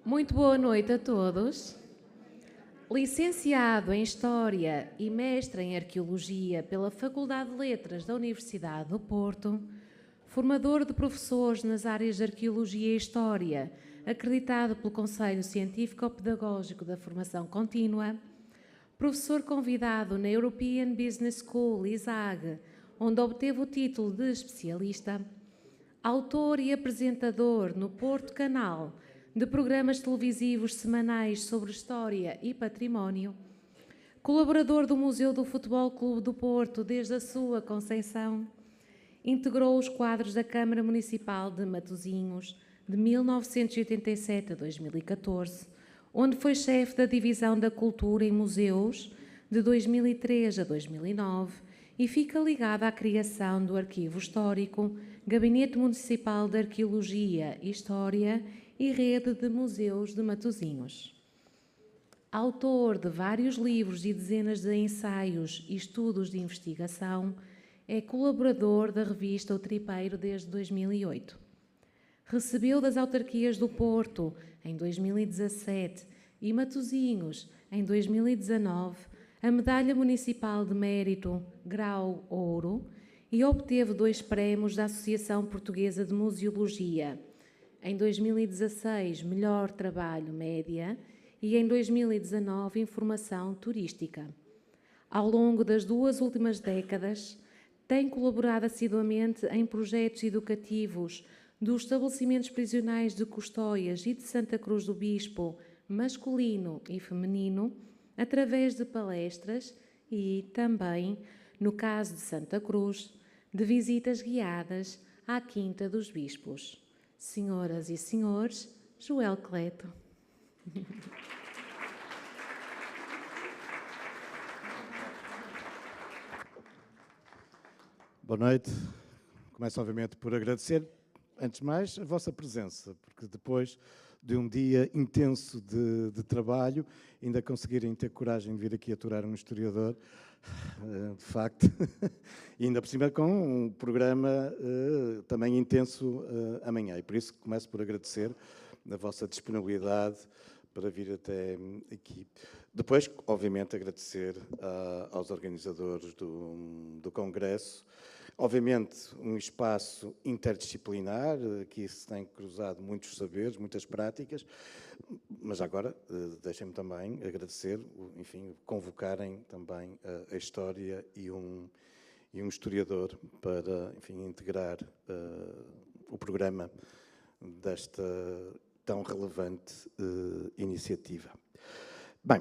Muito boa noite a todos. Licenciado em História e mestre em Arqueologia pela Faculdade de Letras da Universidade do Porto, formador de professores nas áreas de Arqueologia e História, acreditado pelo Conselho Científico-Pedagógico da Formação Contínua, professor convidado na European Business School, ISAG, onde obteve o título de especialista, autor e apresentador no Porto Canal de programas televisivos semanais sobre história e património, colaborador do Museu do Futebol Clube do Porto desde a sua conceição, integrou os quadros da Câmara Municipal de Matosinhos de 1987 a 2014, onde foi chefe da Divisão da Cultura em Museus de 2003 a 2009 e fica ligado à criação do Arquivo Histórico, Gabinete Municipal de Arqueologia e História e Rede de Museus de Matosinhos. Autor de vários livros e dezenas de ensaios e estudos de investigação, é colaborador da revista O Tripeiro desde 2008. Recebeu das autarquias do Porto, em 2017, e Matosinhos, em 2019, a Medalha Municipal de Mérito Grau Ouro e obteve 2 prémios da Associação Portuguesa de Museologia. Em 2016, Melhor Trabalho Média e em 2019, Informação Turística. Ao longo das 2 últimas décadas, tem colaborado assiduamente em projetos educativos dos estabelecimentos prisionais de Custóias e de Santa Cruz do Bispo, masculino e feminino, através de palestras e também, no caso de Santa Cruz, de visitas guiadas à Quinta dos Bispos. Senhoras e senhores, Joel Cleto. Boa noite. Começo, obviamente, por agradecer, antes de mais, a vossa presença, porque depois de um dia intenso de trabalho, ainda conseguirem ter coragem de vir aqui aturar um historiador, de facto, e ainda por cima com um programa também intenso amanhã. E por isso começo por agradecer a vossa disponibilidade para vir até aqui. Depois, obviamente, agradecer aos organizadores do Congresso. Obviamente, um espaço interdisciplinar, aqui se têm cruzado muitos saberes, muitas práticas, mas agora deixem-me também agradecer, enfim, convocarem também a história e um historiador para, enfim, integrar o programa desta tão relevante iniciativa. Bem,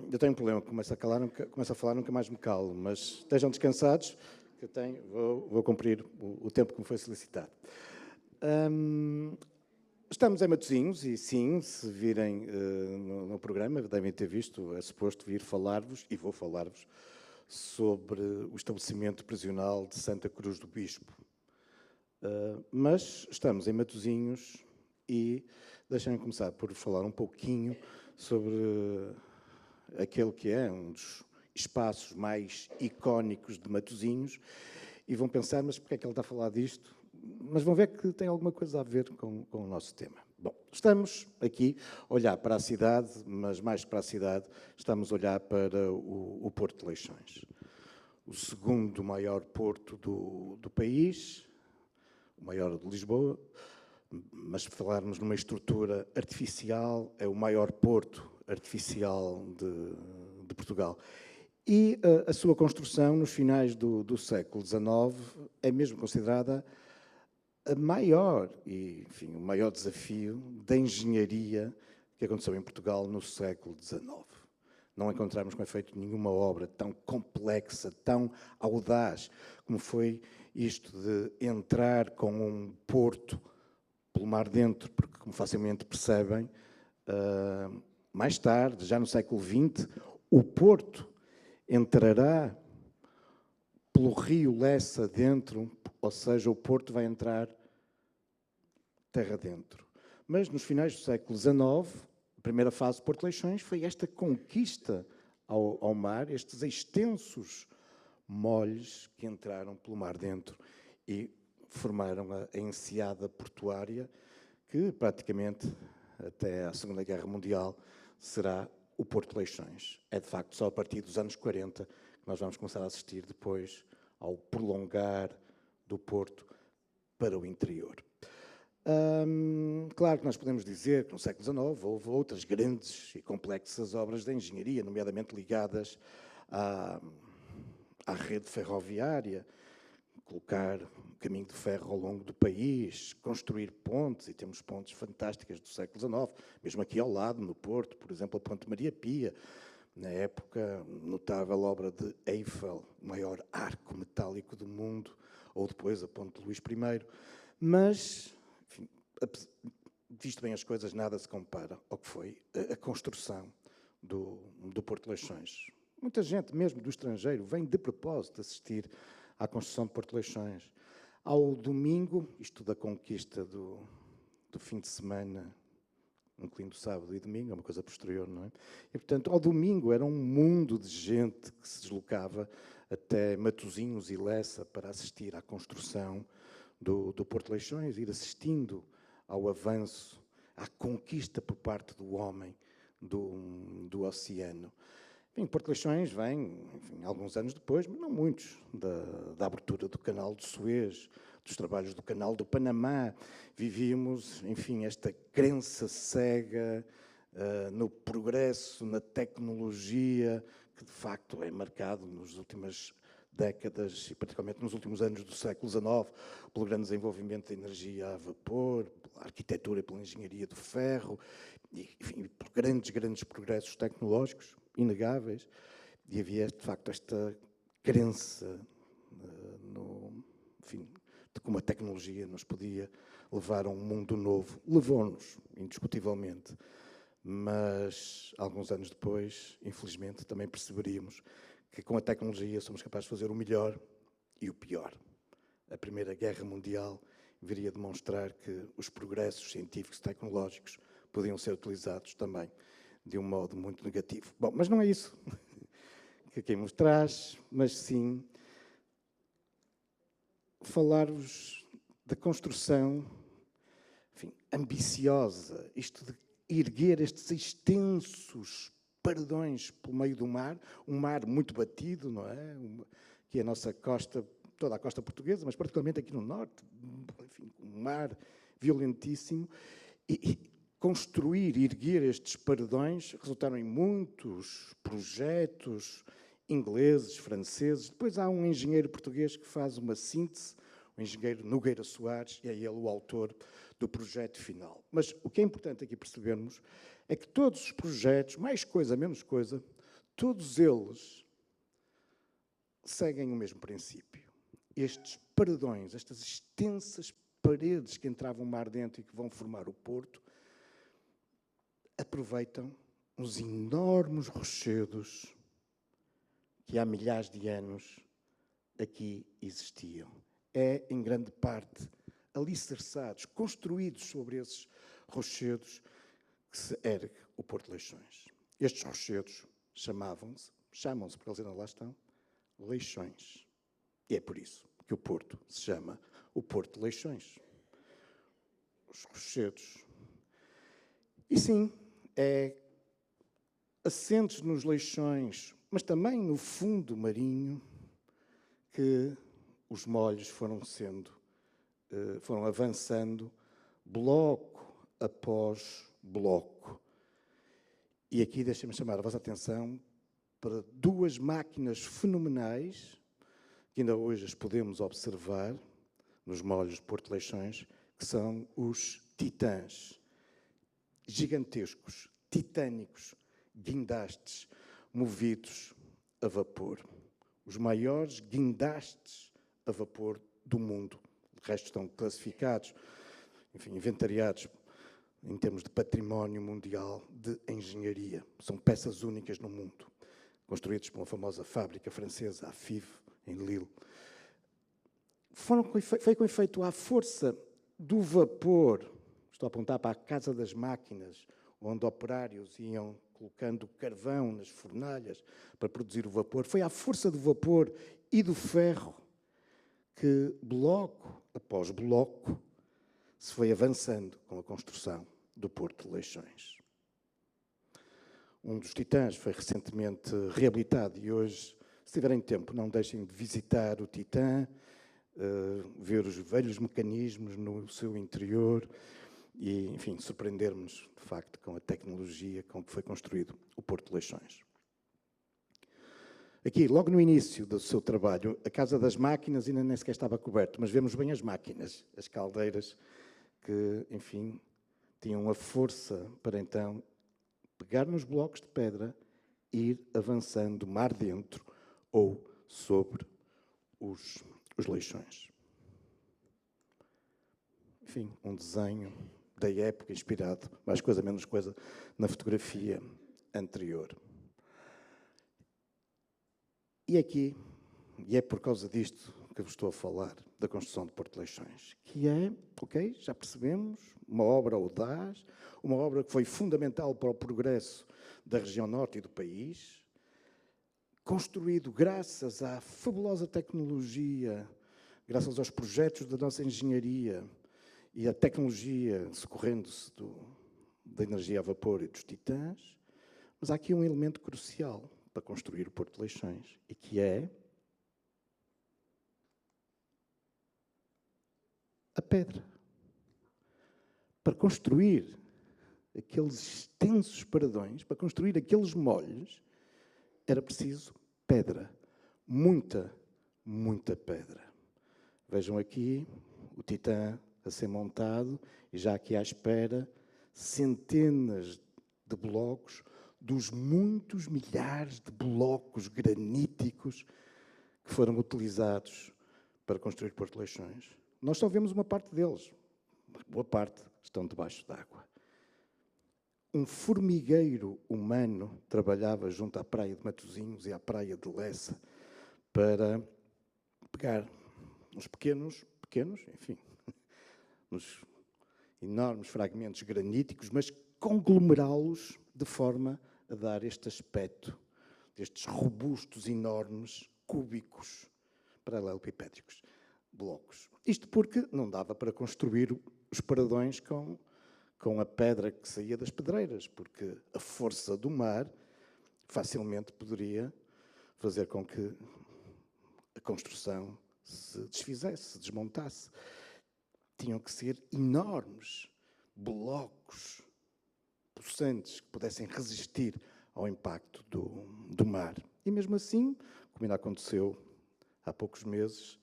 eu tenho um problema, começo a falar, nunca mais me calo, mas estejam descansados, que eu tenho, vou cumprir o tempo que me foi solicitado. Estamos em Matosinhos e sim, se virem no programa, devem ter visto, é suposto vir falar-vos, e vou falar-vos, sobre o estabelecimento prisional de Santa Cruz do Bispo. Mas estamos em Matosinhos e deixem-me começar por falar um pouquinho sobre aquele que é um dos espaços mais icónicos de Matosinhos e vão pensar, mas porque é que ele está a falar disto? Mas vão ver que tem alguma coisa a ver com o nosso tema. Bom, estamos aqui a olhar para a cidade, mas mais para a cidade, estamos a olhar para o Porto de Leixões. O segundo maior porto do país, o maior de Lisboa, mas se falarmos numa estrutura artificial, é o maior porto artificial de Portugal. E a sua construção, nos finais do século XIX, é mesmo considerada a maior, e, enfim, o maior desafio da engenharia que aconteceu em Portugal no século XIX. Não encontramos com efeito nenhuma obra tão complexa, tão audaz, como foi isto de entrar com um porto pelo mar dentro, porque, como facilmente percebem, mais tarde, já no século XX, o porto entrará pelo rio Lessa dentro, ou seja, o porto vai entrar terra dentro. Mas nos finais do século XIX, a primeira fase de Porto de Leixões foi esta conquista ao mar, estes extensos molhes que entraram pelo mar dentro e formaram a enseada portuária que praticamente até à Segunda Guerra Mundial será o Porto de Leixões. É, de facto, só a partir dos anos 40 que nós vamos começar a assistir depois ao prolongar do Porto para o interior. Claro que nós podemos dizer que no século XIX houve outras grandes e complexas obras de engenharia, nomeadamente ligadas à rede ferroviária, colocar caminho de ferro ao longo do país, construir pontes, e temos pontes fantásticas do século XIX, mesmo aqui ao lado, no Porto, por exemplo, a Ponte Maria Pia, na época, notável obra de Eiffel, o maior arco metálico do mundo, ou depois a Ponte de Luís I, mas, enfim, visto bem as coisas, nada se compara ao que foi a construção do Porto de Leixões. Muita gente, mesmo do estrangeiro, vem de propósito assistir à construção de Porto de Leixões. Ao domingo, isto da conquista do fim de semana, incluindo sábado e domingo, é uma coisa posterior, não é? E, portanto, ao domingo era um mundo de gente que se deslocava até Matosinhos e Lessa para assistir à construção do Porto de Leixões, ir assistindo ao avanço, à conquista por parte do homem do oceano. Enfim, Porto de Leixões vem, enfim, alguns anos depois, mas não muitos, da abertura do Canal de Suez, dos trabalhos do Canal do Panamá. Vivíamos, enfim, esta crença cega no progresso, na tecnologia, que de facto é marcado nas últimas décadas e particularmente nos últimos anos do século XIX, pelo grande desenvolvimento da energia a vapor, pela arquitetura e pela engenharia do ferro, e, enfim, por grandes progressos tecnológicos inegáveis, e havia, de facto, esta crença enfim, de como a tecnologia nos podia levar a um mundo novo. Levou-nos, indiscutivelmente, mas alguns anos depois, infelizmente, também perceberíamos que com a tecnologia somos capazes de fazer o melhor e o pior. A Primeira Guerra Mundial viria a demonstrar que os progressos científicos e tecnológicos podiam ser utilizados também de um modo muito negativo. Bom, mas não é isso que aqui nos traz, mas sim falar-vos da construção, enfim, ambiciosa, isto de erguer estes extensos paredões pelo meio do mar, um mar muito batido, não é? Que é a nossa costa, toda a costa portuguesa, mas particularmente aqui no norte, enfim, um mar violentíssimo, e construir e erguer estes paredões resultaram em muitos projetos ingleses, franceses. Depois há um engenheiro português que faz uma síntese, o engenheiro Nogueira Soares, e é ele o autor do projeto final. Mas o que é importante aqui percebermos é que todos os projetos, mais coisa, menos coisa, todos eles seguem o mesmo princípio. Estes paredões, estas extensas paredes que entravam mar dentro e que vão formar o porto, aproveitam os enormes rochedos que há milhares de anos aqui existiam. É, em grande parte, alicerçados, construídos sobre esses rochedos, que se ergue o Porto de Leixões. Estes rochedos chamam-se, porque eles ainda lá estão, Leixões. E é por isso que o Porto se chama o Porto de Leixões. Os rochedos. E sim, é assentes nos leixões, mas também no fundo marinho, que os molhos foram avançando bloco após bloco. E aqui deixem-me chamar a vossa atenção para duas máquinas fenomenais, que ainda hoje as podemos observar nos molhos de Porto de Leixões, que são os titãs. Gigantescos, titânicos, guindastes, movidos a vapor. Os maiores guindastes a vapor do mundo. De resto estão classificados, enfim, inventariados em termos de património mundial de engenharia. São peças únicas no mundo, construídos por uma famosa fábrica francesa, a FIV, em Lille. Foi com efeito à força do vapor. Estou a apontar para a Casa das Máquinas, onde operários iam colocando carvão nas fornalhas para produzir o vapor. Foi à força do vapor e do ferro que, bloco após bloco, se foi avançando com a construção do Porto de Leixões. Um dos titãs foi recentemente reabilitado e hoje, se tiverem tempo, não deixem de visitar o Titã, ver os velhos mecanismos no seu interior e, enfim, surpreender-nos, de facto, com a tecnologia com que foi construído o Porto de Leixões. Aqui, logo no início do seu trabalho, a Casa das Máquinas ainda nem sequer estava coberto, mas vemos bem as máquinas, as caldeiras, que, enfim, tinham a força para então pegar nos blocos de pedra e ir avançando mar dentro ou sobre os leixões. Enfim, um desenho da época inspirado, mais coisa menos coisa, na fotografia anterior. E aqui, e é por causa disto que vos estou a falar, da construção de Porto de Leixões, que é, ok, já percebemos, uma obra audaz, uma obra que foi fundamental para o progresso da região norte e do país, construído graças à fabulosa tecnologia, graças aos projetos da nossa engenharia e à tecnologia socorrendo-se da energia a vapor e dos titãs, mas há aqui um elemento crucial para construir o Porto de Leixões, e que é a pedra. Para construir aqueles extensos paredões, para construir aqueles molhos, era preciso pedra. Muita, muita pedra. Vejam aqui o Titã a ser montado e já aqui à espera centenas de blocos dos muitos milhares de blocos graníticos que foram utilizados para construir Porto de Leixões. Nós só vemos uma parte deles, mas boa parte estão debaixo d'água. Um formigueiro humano trabalhava junto à praia de Matosinhos e à praia de Lessa para pegar uns pequenos, enfim, uns enormes fragmentos graníticos, mas conglomerá-los de forma a dar este aspecto destes robustos, enormes, cúbicos, paralelepipédicos, blocos. Isto porque não dava para construir os paredões com a pedra que saía das pedreiras, porque a força do mar facilmente poderia fazer com que a construção se desfizesse, se desmontasse. Tinham que ser enormes blocos possantes que pudessem resistir ao impacto do mar. E mesmo assim, como ainda aconteceu há poucos meses,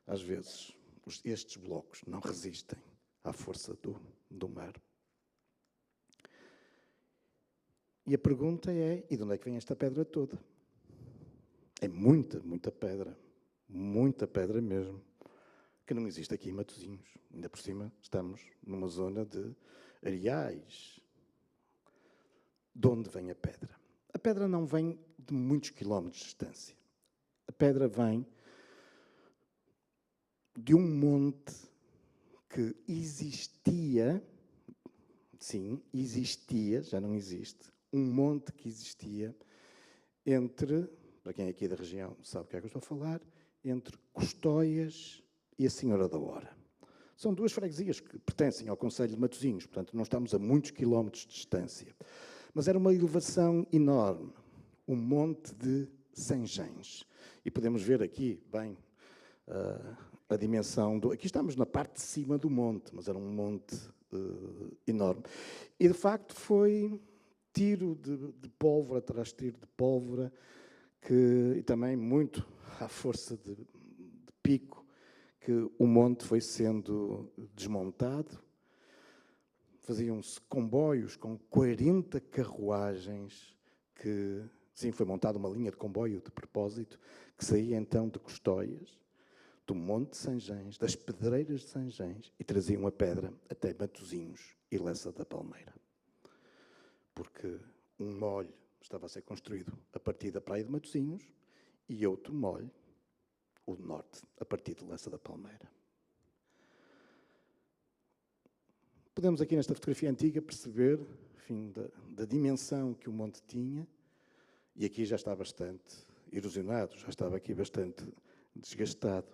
às vezes estes blocos não resistem à força do mar. E a pergunta é, e de onde é que vem esta pedra toda? É muita, muita pedra mesmo, que não existe aqui em Matosinhos. Ainda por cima estamos numa zona de areais. De onde vem a pedra? A pedra não vem de muitos quilómetros de distância. A pedra vem de um monte que existia, sim, existia, já não existe, um monte que existia entre, para quem é aqui da região sabe o que é que eu estou a falar, entre Custóias e a Senhora da Hora. São duas freguesias que pertencem ao concelho de Matosinhos, portanto não estamos a muitos quilómetros de distância. Mas era uma elevação enorme, um monte de Sanjães. E podemos ver aqui, bem, a dimensão do... Aqui estamos na parte de cima do monte, mas era um monte enorme. E, de facto, foi tiro de pólvora atrás de tiro de pólvora, e também muito à força de pico, que o monte foi sendo desmontado. Faziam-se comboios com 40 carruagens que... Sim, foi montada uma linha de comboio de propósito, que saía então de Custóias, do Monte de Sanjães, das pedreiras de Sanjães, e traziam a pedra até Matosinhos e Lessa da Palmeira. Porque um molho estava a ser construído a partir da praia de Matosinhos e outro molho, o norte, a partir de Lessa da Palmeira. Podemos aqui nesta fotografia antiga perceber, enfim, da dimensão que o monte tinha, e aqui já está bastante erosionado, já estava aqui bastante desgastado.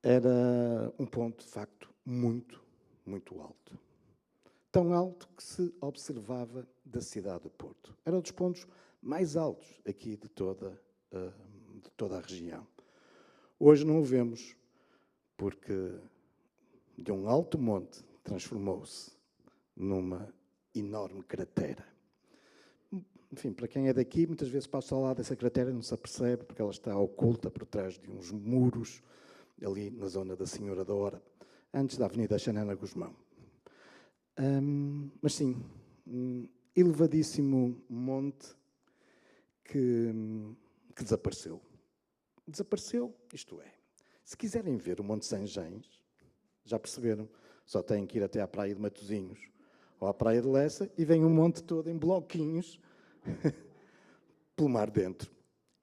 Era um ponto, de facto, muito, muito alto. tão alto que se observava da cidade do Porto. Era um dos pontos mais altos aqui de toda a região. Hoje não o vemos, porque de um alto monte transformou-se numa enorme cratera. Enfim, para quem é daqui, muitas vezes passa ao lado dessa cratera e não se apercebe, porque ela está oculta por trás de uns muros, ali na zona da Senhora da Hora, antes da Avenida Xanana Guzmão. Mas sim, um elevadíssimo monte que desapareceu. Desapareceu, isto é, se quiserem ver o Monte Sanjens, já perceberam, só têm que ir até à praia de Matosinhos ou à praia de Lessa e vem um monte todo em bloquinhos pelo mar dentro.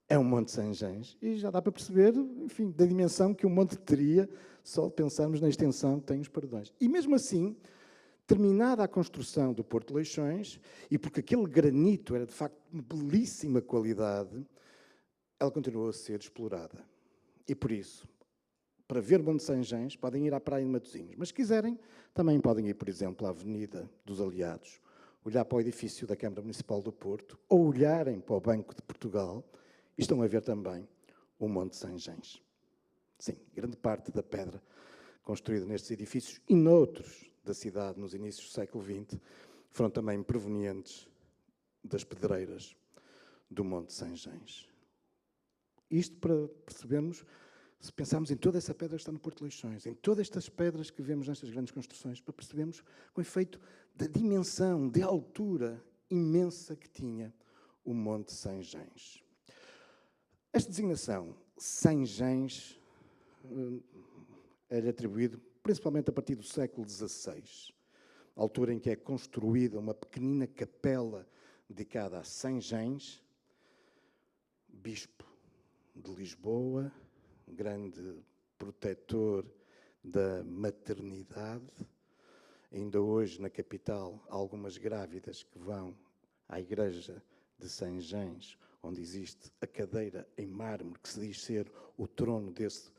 É um Monte Sanjens e já dá para perceber, enfim, da dimensão que o monte teria só de pensarmos na extensão que tem os Pardões. E mesmo assim, terminada a construção do Porto de Leixões, e porque aquele granito era de facto de belíssima qualidade, ela continuou a ser explorada. E por isso, para ver o Monte Sanjens, podem ir à praia de Matosinhos. Mas se quiserem, também podem ir, por exemplo, à Avenida dos Aliados, olhar para o edifício da Câmara Municipal do Porto, ou olharem para o Banco de Portugal, e estão a ver também o Monte Sanjens. Sim, grande parte da pedra construída nestes edifícios e noutros da cidade nos inícios do século XX foram também provenientes das pedreiras do Monte Sanjens. Isto para percebermos, se pensarmos em toda essa pedra que está no Porto de Leixões, em todas estas pedras que vemos nestas grandes construções, para percebermos com efeito da dimensão, da altura imensa que tinha o Monte Sanjens. Esta designação, Sanjens, era atribuído principalmente a partir do século XVI, altura em que é construída uma pequenina capela dedicada a Sanjens, bispo de Lisboa, grande protetor da maternidade. Ainda hoje, na capital, há algumas grávidas que vão à igreja de Sanjens, onde existe a cadeira em mármore, que se diz ser o trono desse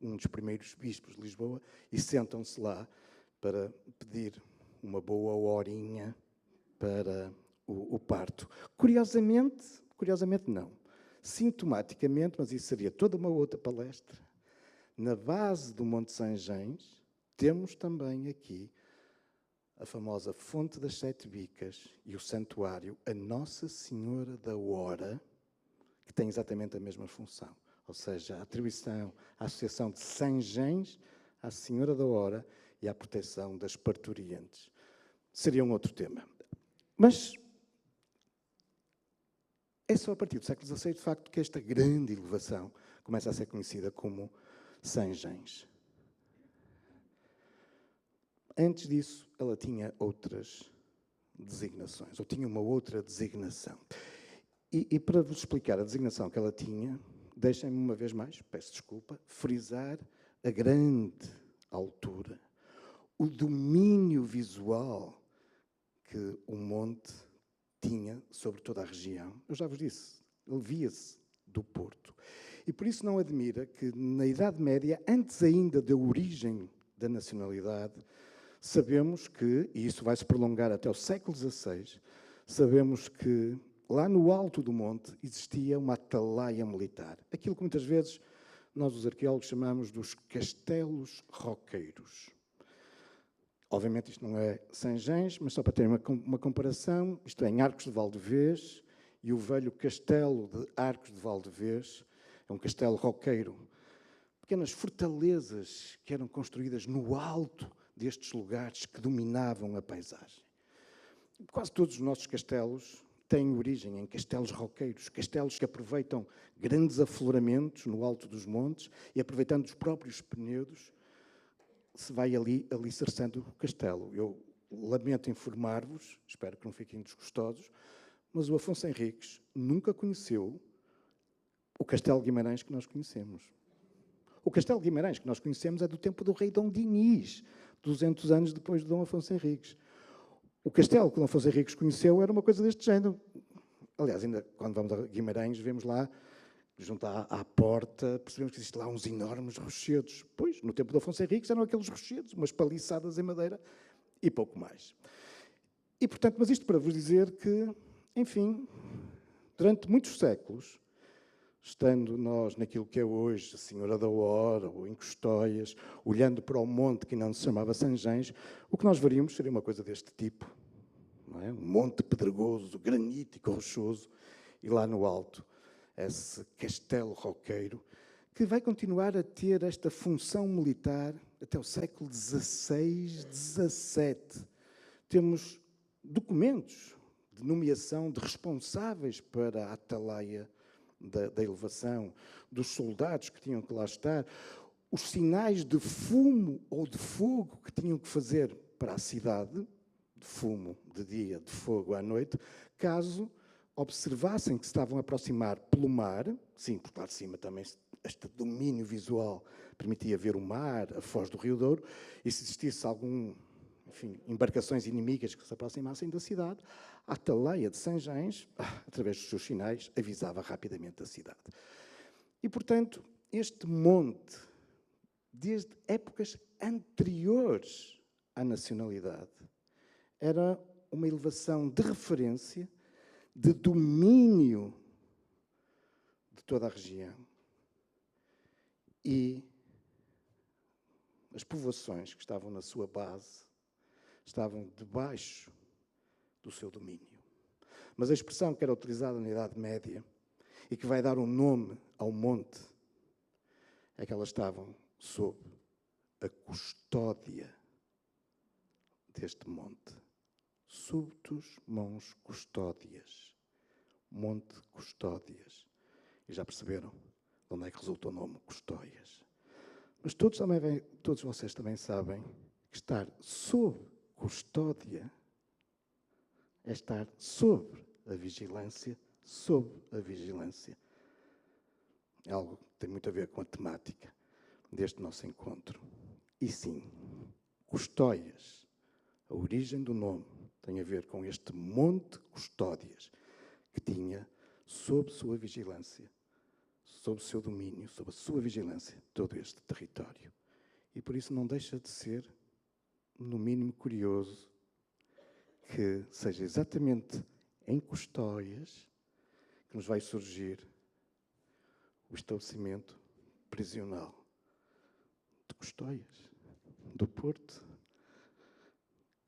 um dos primeiros bispos de Lisboa, e sentam-se lá para pedir uma boa horinha para o parto. Curiosamente não. Sintomaticamente, mas isso seria toda uma outra palestra, na base do Monte Sanjens, temos também aqui a famosa Fonte das Sete Bicas e o santuário a Nossa Senhora da Hora, que tem exatamente a mesma função. Ou seja, a atribuição, a associação de Sanjens à Senhora da Hora e à proteção das parturientes. Seria um outro tema. Mas é só a partir do século XVI, de facto, que esta grande elevação começa a ser conhecida como Sanjens. Antes disso, ela tinha outras designações, ou tinha uma outra designação. E para vos explicar a designação que ela tinha, deixem-me uma vez mais, peço desculpa, frisar a grande altura, o domínio visual que o monte tinha sobre toda a região. Eu já vos disse, ele via-se do Porto. E por isso não admira que na Idade Média, antes ainda da origem da nacionalidade, sabemos que, e isso vai se prolongar até o século XVI, sabemos que lá no alto do monte existia uma atalaia militar. Aquilo que muitas vezes nós, os arqueólogos, chamamos dos castelos roqueiros. Obviamente isto não é Sanjens, mas só para ter uma comparação, isto é em Arcos de Valdevez, e o velho castelo de Arcos de Valdevez é um castelo roqueiro. Pequenas fortalezas que eram construídas no alto destes lugares que dominavam a paisagem. Quase todos os nossos castelos têm origem em castelos roqueiros, castelos que aproveitam grandes afloramentos no alto dos montes e, aproveitando os próprios penedos, se vai ali alicerçando o castelo. Eu lamento informar-vos, espero que não fiquem desgostosos, mas o Afonso Henriques nunca conheceu o Castelo de Guimarães que nós conhecemos. O Castelo de Guimarães que nós conhecemos é do tempo do rei Dom Dinis, 200 anos depois de Dom Afonso Henriques. O castelo que Dom Afonso Henriques conheceu era uma coisa deste género. Aliás, ainda quando vamos a Guimarães, vemos lá, junto à porta, percebemos que existem lá uns enormes rochedos. Pois, no tempo de Afonso Henriques eram aqueles rochedos, umas paliçadas em madeira e pouco mais. E, portanto, mas isto para vos dizer que, enfim, durante muitos séculos, estando nós naquilo que é hoje a Senhora da Hora, ou em Custóias, olhando para o monte que não se chamava Sanjães, o que nós veríamos seria uma coisa deste tipo, não é? Um monte pedregoso, granítico, rochoso, e lá no alto, esse castelo roqueiro, que vai continuar a ter esta função militar até o século XVI, XVII. Temos documentos de nomeação de responsáveis para a atalaia da elevação, dos soldados que tinham que lá estar, os sinais de fumo ou de fogo que tinham que fazer para a cidade, de fumo de dia, de fogo à noite, caso observassem que se estavam a aproximar pelo mar, sim, porque lá de cima também este domínio visual permitia ver o mar, a foz do Rio Douro, e se existisse embarcações inimigas que se aproximassem da cidade, a atalaia de Sanjães, através dos seus sinais, avisava rapidamente a cidade. E, portanto, este monte, desde épocas anteriores à nacionalidade, era uma elevação de referência, de domínio de toda a região. E as povoações que estavam na sua base estavam debaixo do seu domínio. Mas a expressão que era utilizada na Idade Média e que vai dar um nome ao monte é que elas estavam sob a custódia deste monte. Subtus mons custódias. Monte Custódias. E já perceberam de onde é que resulta o nome Custóias. Mas todos vocês também sabem que estar sob custódia é estar sobre a vigilância, É algo que tem muito a ver com a temática deste nosso encontro. E sim, Custóias, a origem do nome, tem a ver com este monte Custódias, que tinha sob sua vigilância, sob o seu domínio, sob a sua vigilância, todo este território. E por isso não deixa de ser, no mínimo, curioso que seja exatamente em Custóias que nos vai surgir o estabelecimento prisional de Custóias, do Porto.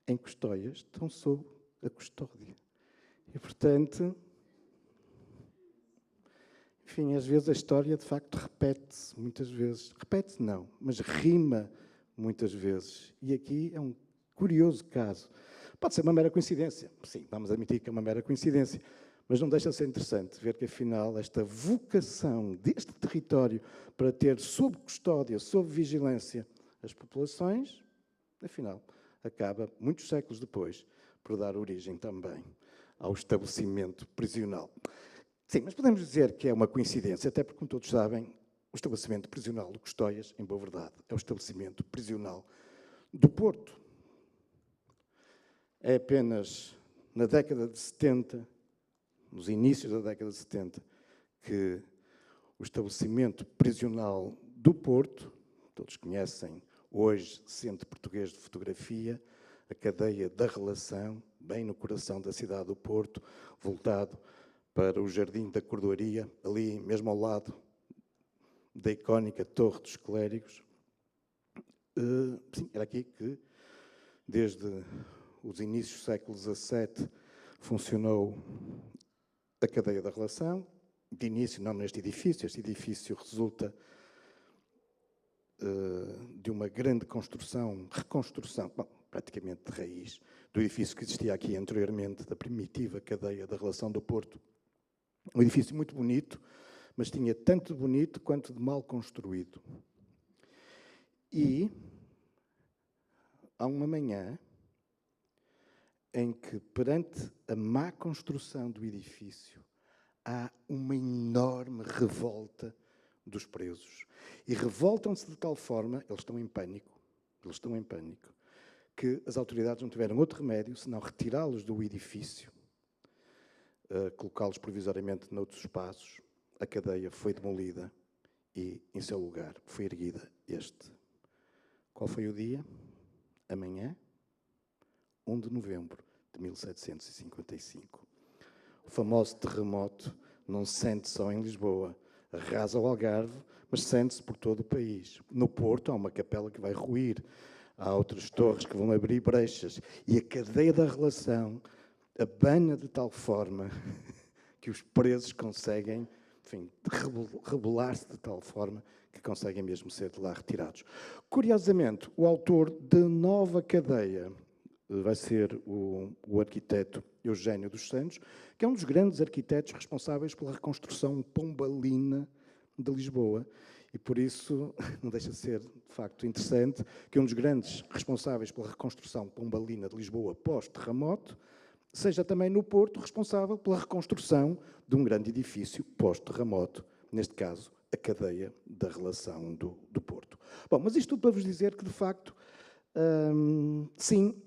Em Custóias estão sob a custódia. E, portanto, enfim, às vezes a história, de facto, repete-se muitas vezes. Repete-se não, mas rima muitas vezes. E aqui é um curioso caso. Pode ser uma mera coincidência. Sim, vamos admitir que é uma mera coincidência. Mas não deixa de ser interessante ver que, afinal, esta vocação deste território para ter sob custódia, sob vigilância, as populações, afinal, acaba, muitos séculos depois, por dar origem também ao estabelecimento prisional. Sim, mas podemos dizer que é uma coincidência, até porque, como todos sabem, o estabelecimento prisional de Custóias, em boa verdade, é o estabelecimento prisional do Porto. É apenas na década de 70, nos inícios da década de 70, que o estabelecimento prisional do Porto, todos conhecem hoje, Centro Português de Fotografia, a cadeia da relação, bem no coração da cidade do Porto, voltado para o Jardim da Cordoaria, ali mesmo ao lado da icónica Torre dos Clérigos. Sim, era aqui que, desde os inícios do século XVII, funcionou a cadeia da relação. De início, não neste edifício. Este edifício resulta de uma grande reconstrução, praticamente de raiz, do edifício que existia aqui anteriormente, da primitiva cadeia da relação do Porto. Um edifício muito bonito, mas tinha tanto de bonito quanto de mal construído. E há uma manhã em que, perante a má construção do edifício, há uma enorme revolta dos presos. E revoltam-se de tal forma, eles estão em pânico, que as autoridades não tiveram outro remédio senão retirá-los do edifício, colocá-los provisoriamente noutros espaços. A cadeia foi demolida e, em seu lugar, foi erguida este. Qual foi o dia? Amanhã, 1 de novembro de 1755. O famoso terremoto não se sente só em Lisboa, arrasa o Algarve, mas sente-se por todo o país. No Porto há uma capela que vai ruir, há outras torres que vão abrir brechas, e a cadeia da relação abana de tal forma que os presos conseguem, enfim, rebelar-se de tal forma que conseguem mesmo ser de lá retirados. Curiosamente, o autor da nova cadeia vai ser o arquiteto Eugênio dos Santos, que é um dos grandes arquitetos responsáveis pela reconstrução pombalina de Lisboa. E por isso não deixa de ser, de facto, interessante que um dos grandes responsáveis pela reconstrução pombalina de Lisboa pós-terremoto seja também no Porto responsável pela reconstrução de um grande edifício pós-terremoto, neste caso, a cadeia da relação do Porto. Bom, mas isto tudo para vos dizer que, de facto, sim,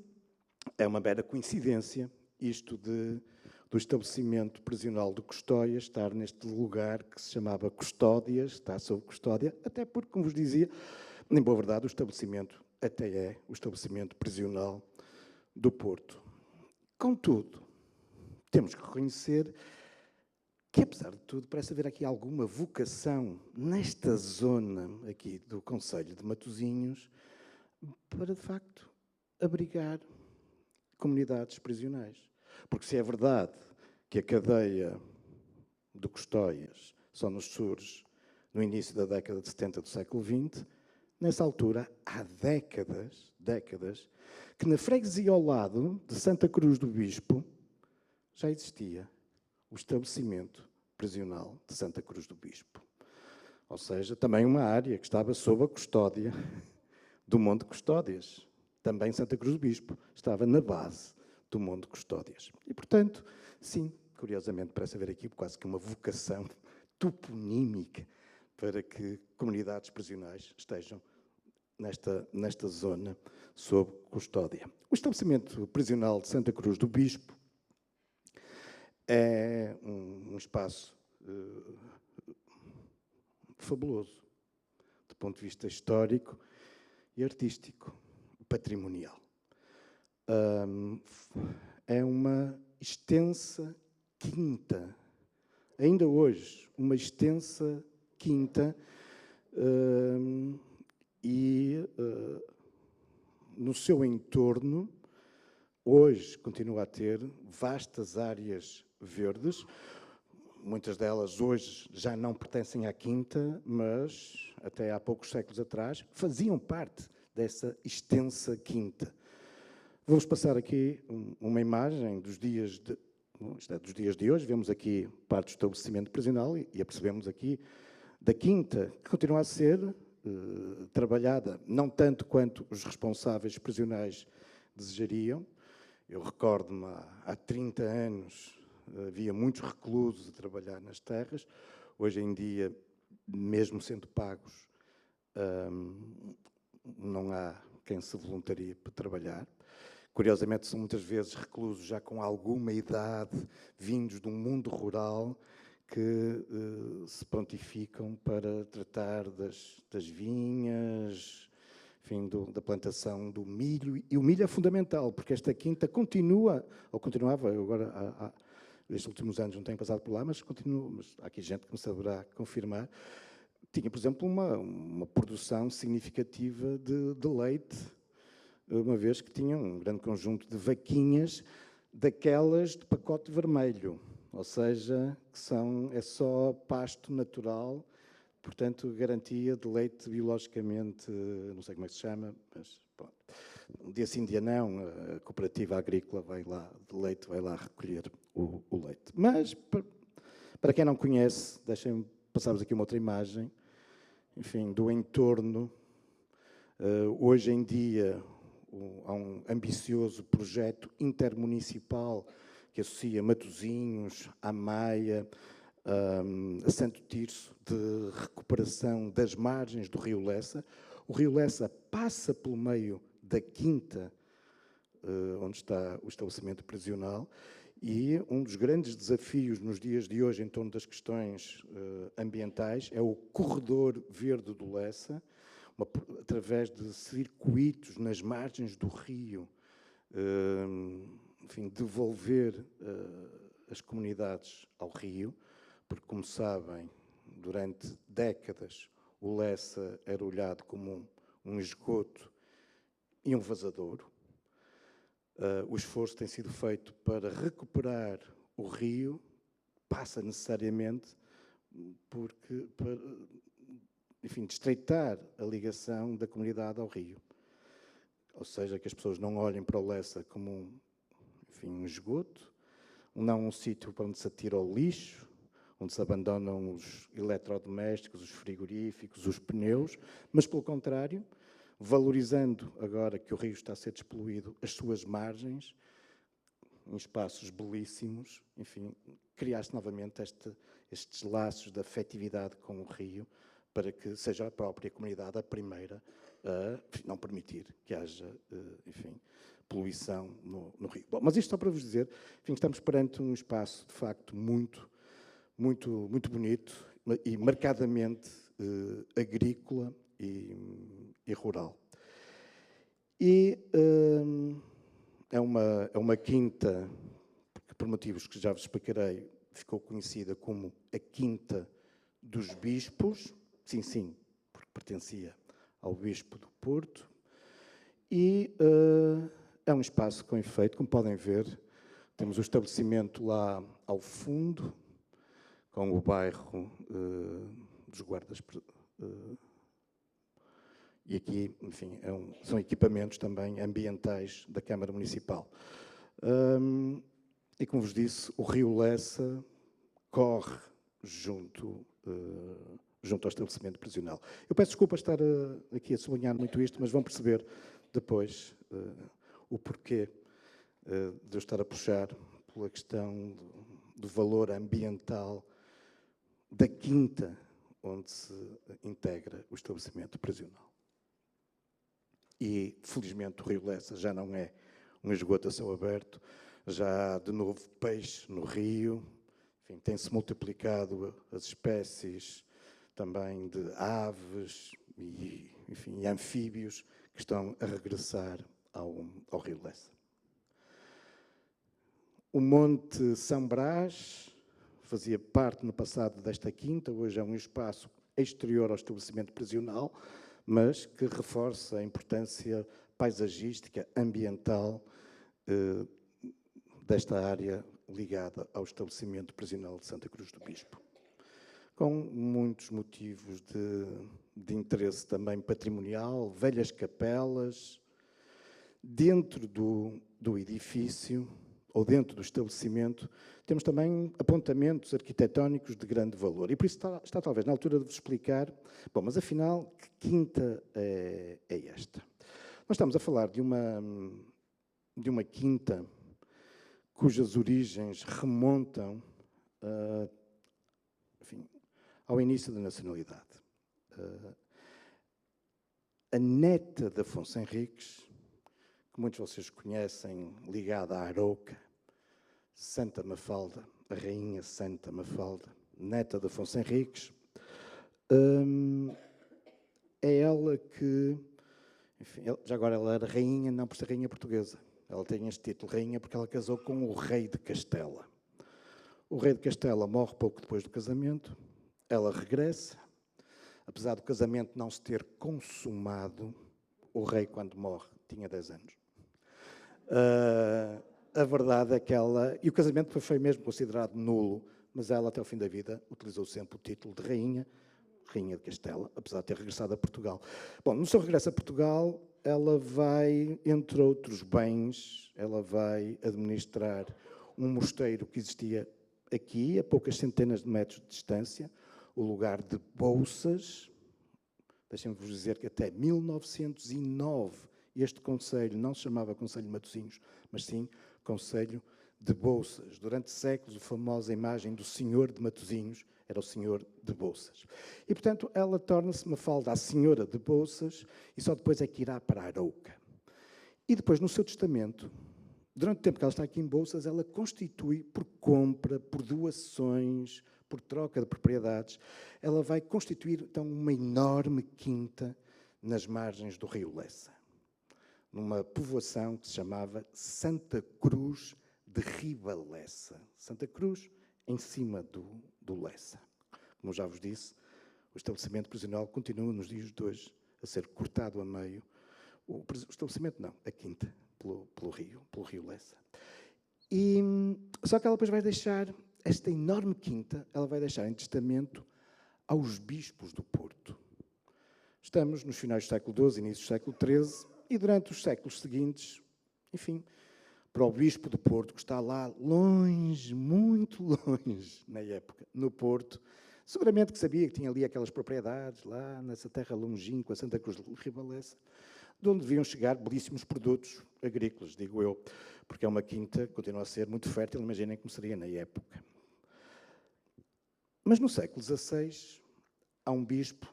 é uma mera coincidência isto do estabelecimento prisional de Custóias estar neste lugar que se chamava Custódias, está sob custódia, até porque, como vos dizia, em boa verdade, o estabelecimento até é o estabelecimento prisional do Porto. Contudo, temos que reconhecer que, apesar de tudo, parece haver aqui alguma vocação nesta zona aqui do concelho de Matosinhos para, de facto, abrigar comunidades prisionais. Porque se é verdade que a cadeia de Custóias só nos surge no início da década de 70 do século XX, nessa altura, há décadas, que na freguesia ao lado de Santa Cruz do Bispo já existia o estabelecimento prisional de Santa Cruz do Bispo. Ou seja, também uma área que estava sob a custódia do Monte Custódias. Também Santa Cruz do Bispo estava na base do Monte Custódias. E, portanto, sim, curiosamente, parece haver aqui quase que uma vocação toponímica para que comunidades prisionais estejam nesta zona sob custódia. O estabelecimento prisional de Santa Cruz do Bispo é um espaço fabuloso, do ponto de vista histórico e artístico, patrimonial. É uma extensa quinta, ainda hoje, uma extensa quinta, e no seu entorno, hoje continua a ter vastas áreas verdes, muitas delas hoje já não pertencem à quinta, mas até há poucos séculos atrás faziam parte dessa extensa quinta. Vou-vos passar aqui uma imagem dos dias de hoje. Vemos aqui parte do estabelecimento prisional e apercebemos aqui da quinta, que continua a ser trabalhada, não tanto quanto os responsáveis prisionais desejariam. Eu recordo-me, há 30 anos, havia muitos reclusos a trabalhar nas terras. Hoje em dia, mesmo sendo pagos, não há quem se voluntarie para trabalhar. Curiosamente, são muitas vezes reclusos já com alguma idade, vindos de um mundo rural, que se prontificam para tratar das vinhas, enfim, da plantação do milho. E o milho é fundamental, porque esta quinta continuava, agora, nestes últimos anos não tenho passado por lá, mas continua, mas há aqui gente que me saberá confirmar. Tinha, por exemplo, uma produção significativa de leite, uma vez que tinha um grande conjunto de vaquinhas daquelas de pacote vermelho, ou seja, é só pasto natural, portanto, garantia de leite biologicamente, não sei como é que se chama, mas pronto. Um dia sim, dia não, a cooperativa agrícola de leite vai lá recolher o leite. Mas, para quem não conhece, deixem-me passar-vos aqui uma outra imagem, enfim, do entorno. Hoje em dia, há um ambicioso projeto intermunicipal que associa Matosinhos, à Maia, a Santo Tirso, de recuperação das margens do Rio Lessa. O Rio Lessa passa pelo meio da quinta, onde está o estabelecimento prisional, e um dos grandes desafios nos dias de hoje em torno das questões ambientais é o corredor verde do Lessa, através de circuitos nas margens do rio, enfim, devolver as comunidades ao rio, porque, como sabem, durante décadas o Lessa era olhado como um esgoto e um vazadouro. O esforço tem sido feito para recuperar o rio, passa necessariamente para, enfim, estreitar a ligação da comunidade ao rio. Ou seja, que as pessoas não olhem para o Lessa como um esgoto, não um sítio para onde se atira o lixo, onde se abandonam os eletrodomésticos, os frigoríficos, os pneus, mas, pelo contrário, valorizando, agora que o rio está a ser despoluído, as suas margens, em espaços belíssimos, enfim, criar-se novamente estes laços de afetividade com o rio, para que seja a própria comunidade a primeira a não permitir que haja, enfim, poluição no rio. Bom, mas isto só para vos dizer, enfim, estamos perante um espaço, de facto, muito bonito e marcadamente agrícola e rural. E é uma quinta, que por motivos que já vos explicarei, ficou conhecida como a Quinta dos Bispos, sim, porque pertencia ao Bispo do Porto, e é um espaço com efeito, como podem ver, temos o estabelecimento lá ao fundo, com o bairro dos guardas. E aqui, enfim, são equipamentos também ambientais da Câmara Municipal. E como vos disse, o rio Lessa corre junto ao estabelecimento prisional. Eu peço desculpa estar aqui a sublinhar muito isto, mas vão perceber depois o porquê de eu estar a puxar pela questão do valor ambiental da quinta onde se integra o estabelecimento prisional. E, felizmente, o rio Lessa já não é um esgoto a céu aberto, já há de novo peixe no rio, enfim, tem-se multiplicado as espécies também de aves e, enfim, anfíbios que estão a regressar ao rio Lessa. O Monte São Brás fazia parte no passado desta quinta, hoje é um espaço exterior ao estabelecimento prisional, mas que reforça a importância paisagística, ambiental desta área ligada ao estabelecimento prisional de Santa Cruz do Bispo. Com muitos motivos de interesse também patrimonial, velhas capelas, dentro do edifício, ou dentro do estabelecimento, temos também apontamentos arquitetónicos de grande valor. E por isso está talvez na altura de vos explicar, bom, mas afinal, que quinta é esta? Nós estamos a falar de uma quinta cujas origens remontam enfim, ao início da nacionalidade. A neta de Afonso Henriques, que muitos de vocês conhecem, ligada à Arouca, Santa Mafalda, a rainha Santa Mafalda, neta de Afonso Henriques, é ela que, enfim, já agora ela era rainha, não por ser rainha portuguesa, ela tem este título, rainha, porque ela casou com o rei de Castela. O rei de Castela morre pouco depois do casamento, ela regressa, apesar do casamento não se ter consumado, o rei, quando morre, tinha 10 anos. A verdade é que ela... E o casamento foi mesmo considerado nulo, mas ela, até o fim da vida, utilizou sempre o título de rainha de Castela, apesar de ter regressado a Portugal. Bom, no seu regresso a Portugal, ela vai, entre outros bens, ela vai administrar um mosteiro que existia aqui, a poucas centenas de metros de distância, o lugar de Bouças. Deixem-me-vos dizer que até 1909 este concelho não se chamava Concelho de Matosinhos, mas sim Concelho de Bouças. Durante séculos, a famosa imagem do Senhor de Matosinhos era o Senhor de Bouças. E, portanto, ela torna-se Mafalda a Senhora de Bouças e só depois é que irá para a Arouca. E depois, no seu testamento, durante o tempo que ela está aqui em Bouças, ela constitui, por compra, por doações, por troca de propriedades, ela vai constituir, então, uma enorme quinta nas margens do rio Lessa. numa povoação que se chamava Santa Cruz de Ribaleça. Santa Cruz, em cima do Lessa. Como já vos disse, o estabelecimento prisional continua nos dias de hoje a ser cortado a meio. O estabelecimento não, a quinta, pelo rio Lessa. Só que ela depois vai deixar, esta enorme quinta, ela vai deixar em testamento aos bispos do Porto. Estamos nos finais do século XII, início do século XIII, e durante os séculos seguintes, enfim, para o bispo do Porto, que está lá longe, muito longe, na época, no Porto, seguramente que sabia que tinha ali aquelas propriedades, lá nessa terra longínqua, Santa Cruz de Ribaleça, de onde deviam chegar belíssimos produtos agrícolas, digo eu, porque é uma quinta que continua a ser muito fértil, imaginem como seria na época. Mas no século XVI, há um bispo,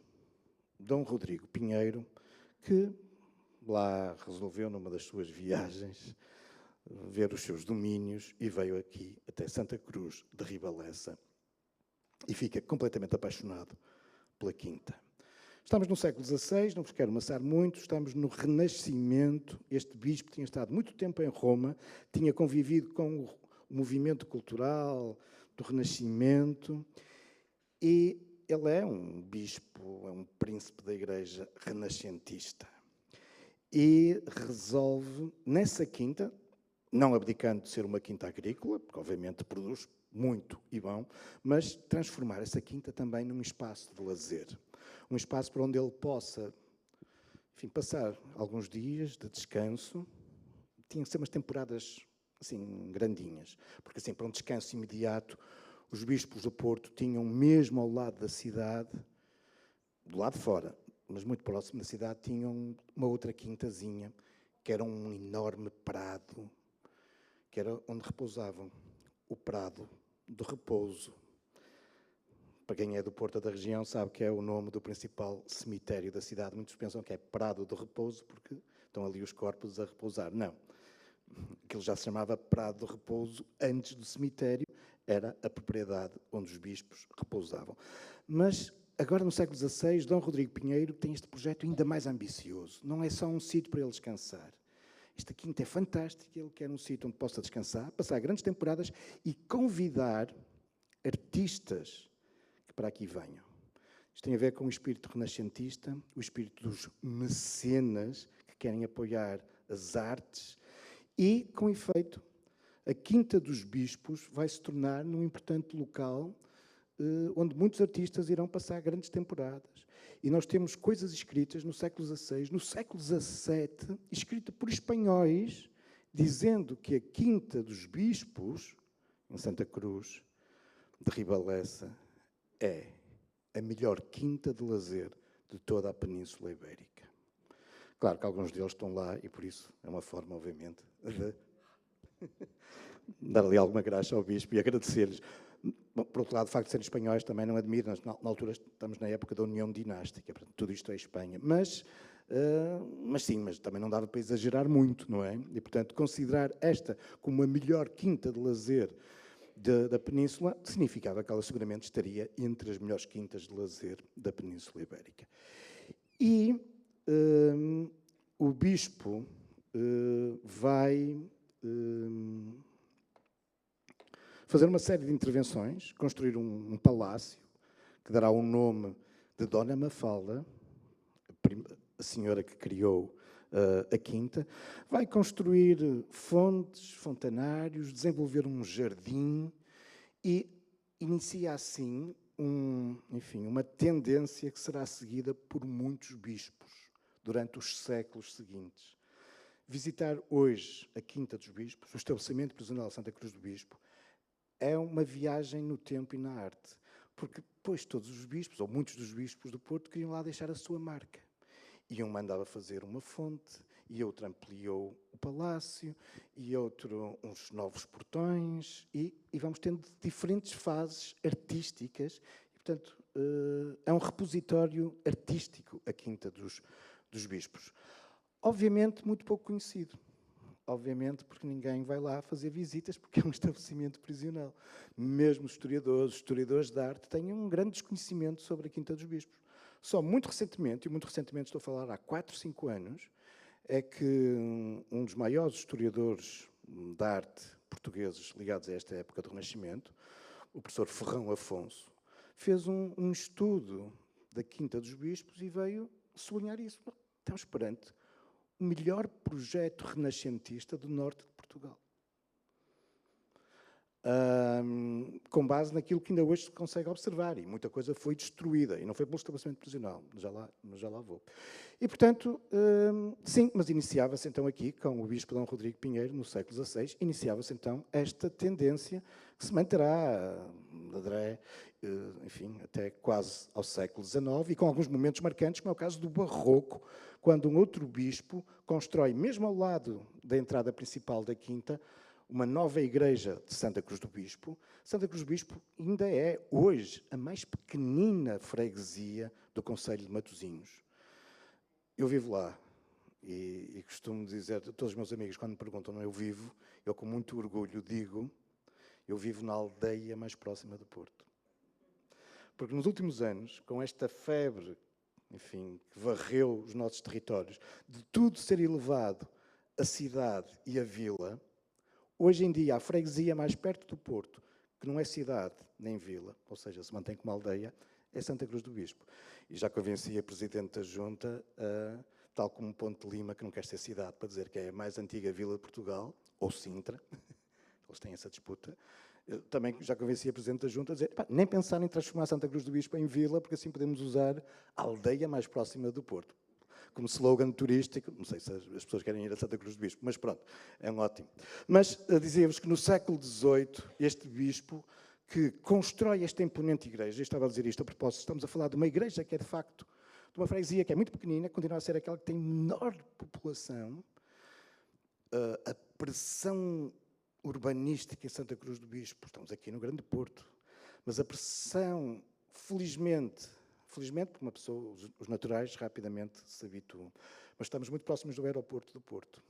Dom Rodrigo Pinheiro, que lá resolveu, numa das suas viagens, ver os seus domínios e veio aqui até Santa Cruz de Ribaleça e fica completamente apaixonado pela quinta. Estamos no século XVI, não vos quero amassar muito, estamos no Renascimento. Este bispo tinha estado muito tempo em Roma, tinha convivido com o movimento cultural do Renascimento e ele é um bispo, é um príncipe da Igreja renascentista. E resolve, nessa quinta, não abdicando de ser uma quinta agrícola, porque obviamente produz muito e bom, mas transformar essa quinta também num espaço de lazer. Um espaço para onde ele possa, enfim, passar alguns dias de descanso. Tinham que ser umas temporadas, assim, grandinhas, porque assim, para um descanso imediato, os bispos do Porto tinham mesmo ao lado da cidade, do lado de fora, mas muito próximo da cidade, tinham uma outra quintazinha, que era um enorme prado, que era onde repousavam, o Prado do Repouso. Para quem é do Porto da região sabe que é o nome do principal cemitério da cidade. Muitos pensam que é Prado do Repouso porque estão ali os corpos a repousar. Não. Aquilo já se chamava Prado do Repouso antes do cemitério. Era a propriedade onde os bispos repousavam. Mas agora no século XVI, Dom Rodrigo Pinheiro tem este projeto ainda mais ambicioso. Não é só um sítio para ele descansar. Esta quinta é fantástica, ele quer um sítio onde possa descansar, passar grandes temporadas e convidar artistas que para aqui venham. Isto tem a ver com o espírito renascentista, o espírito dos mecenas que querem apoiar as artes e, com efeito, a Quinta dos Bispos vai se tornar num importante local onde muitos artistas irão passar grandes temporadas. E nós temos coisas escritas no século XVI, no século XVII, escritas por espanhóis, dizendo que a Quinta dos Bispos, em Santa Cruz de Ribaleça, é a melhor quinta de lazer de toda a Península Ibérica. Claro que alguns deles estão lá e, por isso, é uma forma, obviamente, de dar ali alguma graça ao bispo e agradecer-lhes. Por outro lado, o facto de serem espanhóis também não admira. Na altura estamos na época da União Dinástica, portanto, tudo isto é Espanha. Mas também não dava para exagerar muito, não é? E, portanto, considerar esta como a melhor quinta de lazer da Península significava que ela seguramente estaria entre as melhores quintas de lazer da Península Ibérica. E o bispo vai fazer uma série de intervenções, construir um palácio, que dará o nome de Dona Mafalda, a senhora que criou a quinta, vai construir fontes, fontanários, desenvolver um jardim e inicia assim uma tendência que será seguida por muitos bispos durante os séculos seguintes. Visitar hoje a Quinta dos Bispos, o estabelecimento prisional Santa Cruz do Bispo, é uma viagem no tempo e na arte, porque depois todos os bispos, ou muitos dos bispos do Porto, queriam lá deixar a sua marca. E um mandava fazer uma fonte, e outro ampliou o palácio, e outro uns novos portões, e vamos tendo diferentes fases artísticas. E, portanto, é um repositório artístico a Quinta dos Bispos. Obviamente, muito pouco conhecido. Obviamente, porque ninguém vai lá fazer visitas, porque é um estabelecimento prisional. Mesmo os historiadores de arte, têm um grande desconhecimento sobre a Quinta dos Bispos. Só muito recentemente, e muito recentemente estou a falar há 4, 5 anos, é que um dos maiores historiadores de arte portugueses ligados a esta época do Renascimento, o professor Ferrão Afonso, fez um estudo da Quinta dos Bispos e veio sublinhar isso. Estamos perante o melhor projeto renascentista do norte de Portugal. Com base naquilo que ainda hoje se consegue observar, e muita coisa foi destruída, e não foi pelo estabelecimento prisional, já lá vou. E, portanto, sim, mas iniciava-se então aqui, com o bispo Dom Rodrigo Pinheiro, no século XVI, iniciava-se então esta tendência que se manterá, enfim, até quase ao século XIX, e com alguns momentos marcantes, como é o caso do Barroco, quando um outro bispo constrói, mesmo ao lado da entrada principal da Quinta, uma nova igreja de Santa Cruz do Bispo. Santa Cruz do Bispo ainda é, hoje, a mais pequenina freguesia do concelho de Matosinhos. Eu vivo lá e costumo dizer a todos os meus amigos, quando me perguntam onde eu vivo, eu com muito orgulho digo, eu vivo na aldeia mais próxima do Porto. Porque nos últimos anos, com esta febre, enfim, que varreu os nossos territórios, de tudo ser elevado a cidade e a vila, hoje em dia, a freguesia mais perto do Porto, que não é cidade nem vila, ou seja, se mantém como aldeia, é Santa Cruz do Bispo. E já convenci a Presidente da Junta, tal como Ponte de Lima, que não quer ser cidade, para dizer que é a mais antiga vila de Portugal, ou Sintra, eles têm essa disputa. Eu também já convenci a Presidente da Junta a dizer, nem pensar em transformar Santa Cruz do Bispo em vila, porque assim podemos usar a aldeia mais próxima do Porto. Como slogan turístico, não sei se as pessoas querem ir a Santa Cruz do Bispo, mas pronto, é um ótimo. Mas dizia-vos que no século XVIII, este bispo que constrói esta imponente igreja, eu estava a dizer isto a propósito, estamos a falar de uma igreja que é de facto, de uma freguesia que é muito pequenina, continua a ser aquela que tem menor população, a pressão urbanística em Santa Cruz do Bispo, estamos aqui no Grande Porto, mas a pressão, felizmente, porque uma pessoa, os naturais rapidamente se habituam. Mas estamos muito próximos do aeroporto do Porto.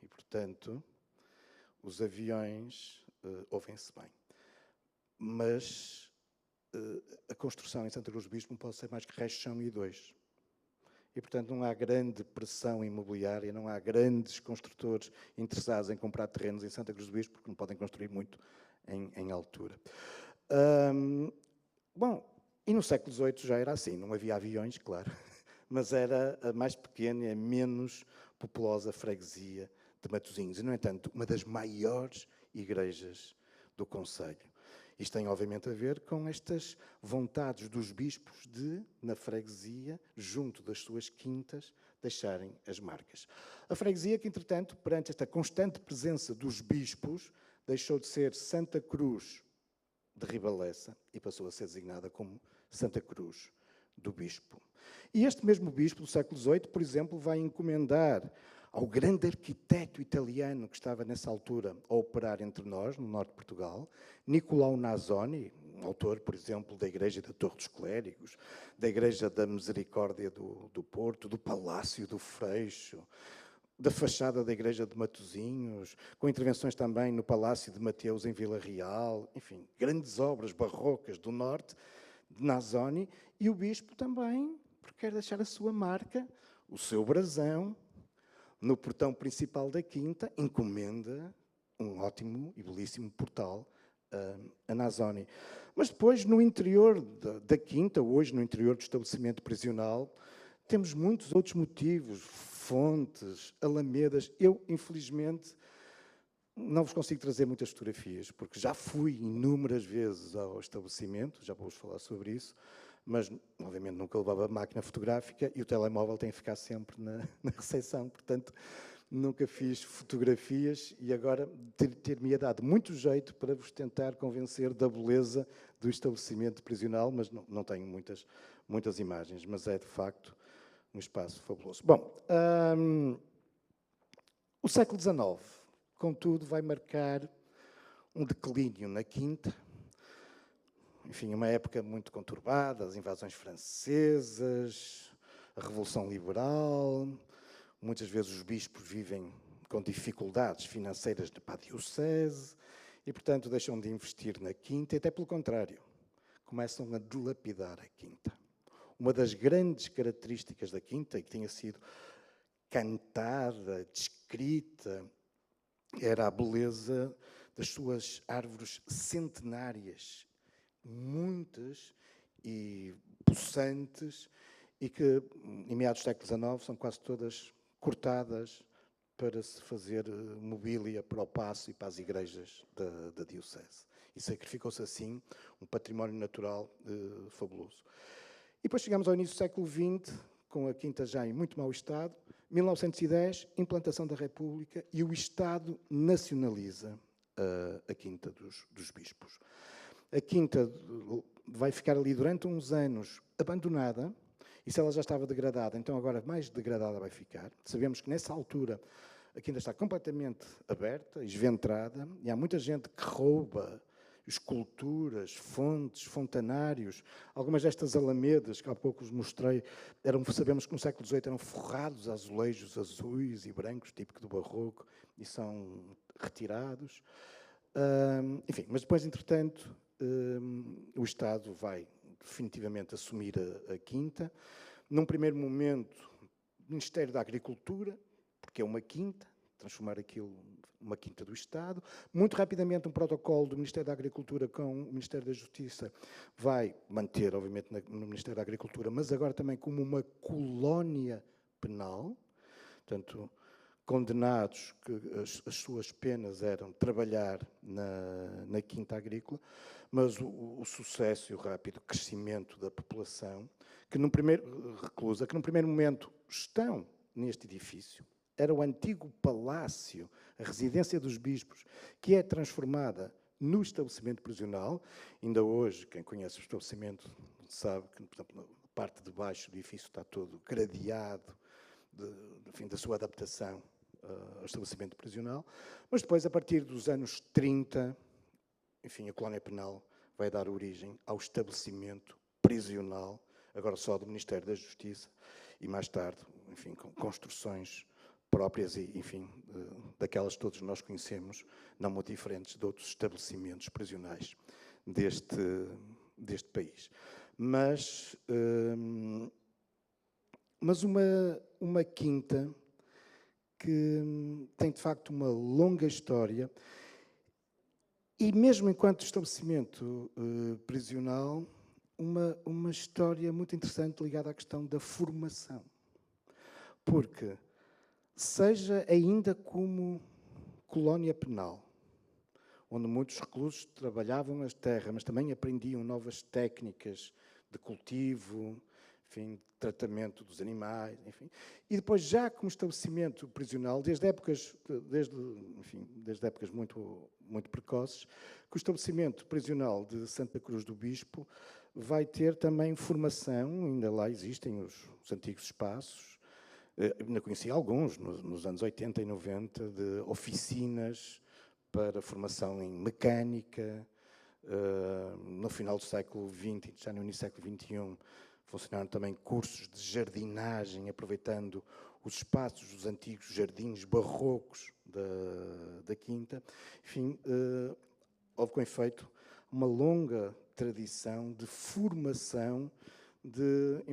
E, portanto, os aviões ouvem-se bem. Mas a construção em Santa Cruz do Bispo não pode ser mais que rechão e dois. E, portanto, não há grande pressão imobiliária, não há grandes construtores interessados em comprar terrenos em Santa Cruz do Bispo, porque não podem construir muito em altura. Bom, e no século XVIII já era assim, não havia aviões, claro, mas era a mais pequena e a menos populosa freguesia de Matosinhos. E, no entanto, uma das maiores igrejas do concelho. Isto tem, obviamente, a ver com estas vontades dos bispos de, na freguesia, junto das suas quintas, deixarem as marcas. A freguesia que, entretanto, perante esta constante presença dos bispos, deixou de ser Santa Cruz de Ribaleça e passou a ser designada como Santa Cruz do Bispo. E este mesmo bispo do século XVIII, por exemplo, vai encomendar ao grande arquiteto italiano que estava nessa altura a operar entre nós, no norte de Portugal, Nicolau Nasoni, autor, por exemplo, da Igreja da Torre dos Clérigos, da Igreja da Misericórdia do Porto, do Palácio do Freixo, da fachada da Igreja de Matosinhos, com intervenções também no Palácio de Mateus em Vila Real, enfim, grandes obras barrocas do norte, de Nasoni, e o bispo também, porque quer deixar a sua marca, o seu brasão, no portão principal da Quinta, encomenda um ótimo e belíssimo portal a Nasoni. Mas depois, no interior da Quinta, hoje no interior do estabelecimento prisional, temos muitos outros motivos, fontes, alamedas. Eu, infelizmente, não vos consigo trazer muitas fotografias, porque já fui inúmeras vezes ao estabelecimento, já vou-vos falar sobre isso, mas, obviamente, nunca levava máquina fotográfica e o telemóvel tem que ficar sempre na recepção, portanto, nunca fiz fotografias e agora ter-me dado muito jeito para vos tentar convencer da beleza do estabelecimento prisional, mas não tenho muitas imagens, mas é, de facto, um espaço fabuloso. Bom, o século XIX, contudo, vai marcar um declínio na Quinta. Enfim, uma época muito conturbada, as invasões francesas, a Revolução Liberal. Muitas vezes os bispos vivem com dificuldades financeiras para a diocese e, portanto, deixam de investir na Quinta e, até pelo contrário, começam a dilapidar a Quinta. Uma das grandes características da Quinta, e que tinha sido cantada, descrita, era a beleza das suas árvores centenárias, muitas e possantes, e que, em meados do século XIX, são quase todas cortadas para se fazer mobília para o paço e para as igrejas da diocese. E sacrificou-se assim um património natural fabuloso. E depois chegamos ao início do século XX, com a Quinta já em muito mau estado. 1910, implantação da República, e o Estado nacionaliza a Quinta dos Bispos. A Quinta vai ficar ali durante uns anos abandonada, e se ela já estava degradada, então agora mais degradada vai ficar. Sabemos que nessa altura a Quinta está completamente aberta, esventrada, e há muita gente que rouba esculturas, fontes, fontanários. Algumas destas alamedas, que há pouco os mostrei, sabemos que no século XVIII eram forrados a azulejos azuis e brancos, típico do barroco, e são retirados. Enfim, mas depois, entretanto, o Estado vai definitivamente assumir a Quinta. Num primeiro momento, o Ministério da Agricultura, porque é uma quinta, transformar aquilo numa quinta do Estado. Muito rapidamente, um protocolo do Ministério da Agricultura com o Ministério da Justiça vai manter, obviamente, no Ministério da Agricultura, mas agora também como uma colónia penal. Portanto, condenados, que as suas penas eram trabalhar na quinta agrícola, mas o sucesso e o rápido crescimento da população, que num primeiro momento estão neste edifício, era o antigo palácio, a residência dos bispos, que é transformada no estabelecimento prisional. Ainda hoje, quem conhece o estabelecimento sabe que, por exemplo, na parte de baixo do edifício está todo gradeado, da sua adaptação ao estabelecimento prisional. Mas depois, a partir dos anos 30, enfim, a colónia penal vai dar origem ao estabelecimento prisional, agora só do Ministério da Justiça, e mais tarde, enfim, com construções próprias e, enfim, daquelas que todos nós conhecemos, não muito diferentes de outros estabelecimentos prisionais deste país. Mas uma quinta que tem, de facto, uma longa história, e mesmo enquanto estabelecimento prisional, uma história muito interessante ligada à questão da formação. Porque, seja ainda como colónia penal, onde muitos reclusos trabalhavam a terra, mas também aprendiam novas técnicas de cultivo, enfim, de tratamento dos animais, enfim. E depois, já como estabelecimento prisional, desde épocas muito, muito precoces, que o estabelecimento prisional de Santa Cruz do Bispo vai ter também formação, ainda lá existem os antigos espaços, ainda conheci alguns, nos anos 80 e 90, de oficinas para formação em mecânica. No final do século XX, já no início do século XXI, funcionaram também cursos de jardinagem, aproveitando os espaços dos antigos jardins barrocos da Quinta. Enfim, houve com efeito uma longa tradição de formação, de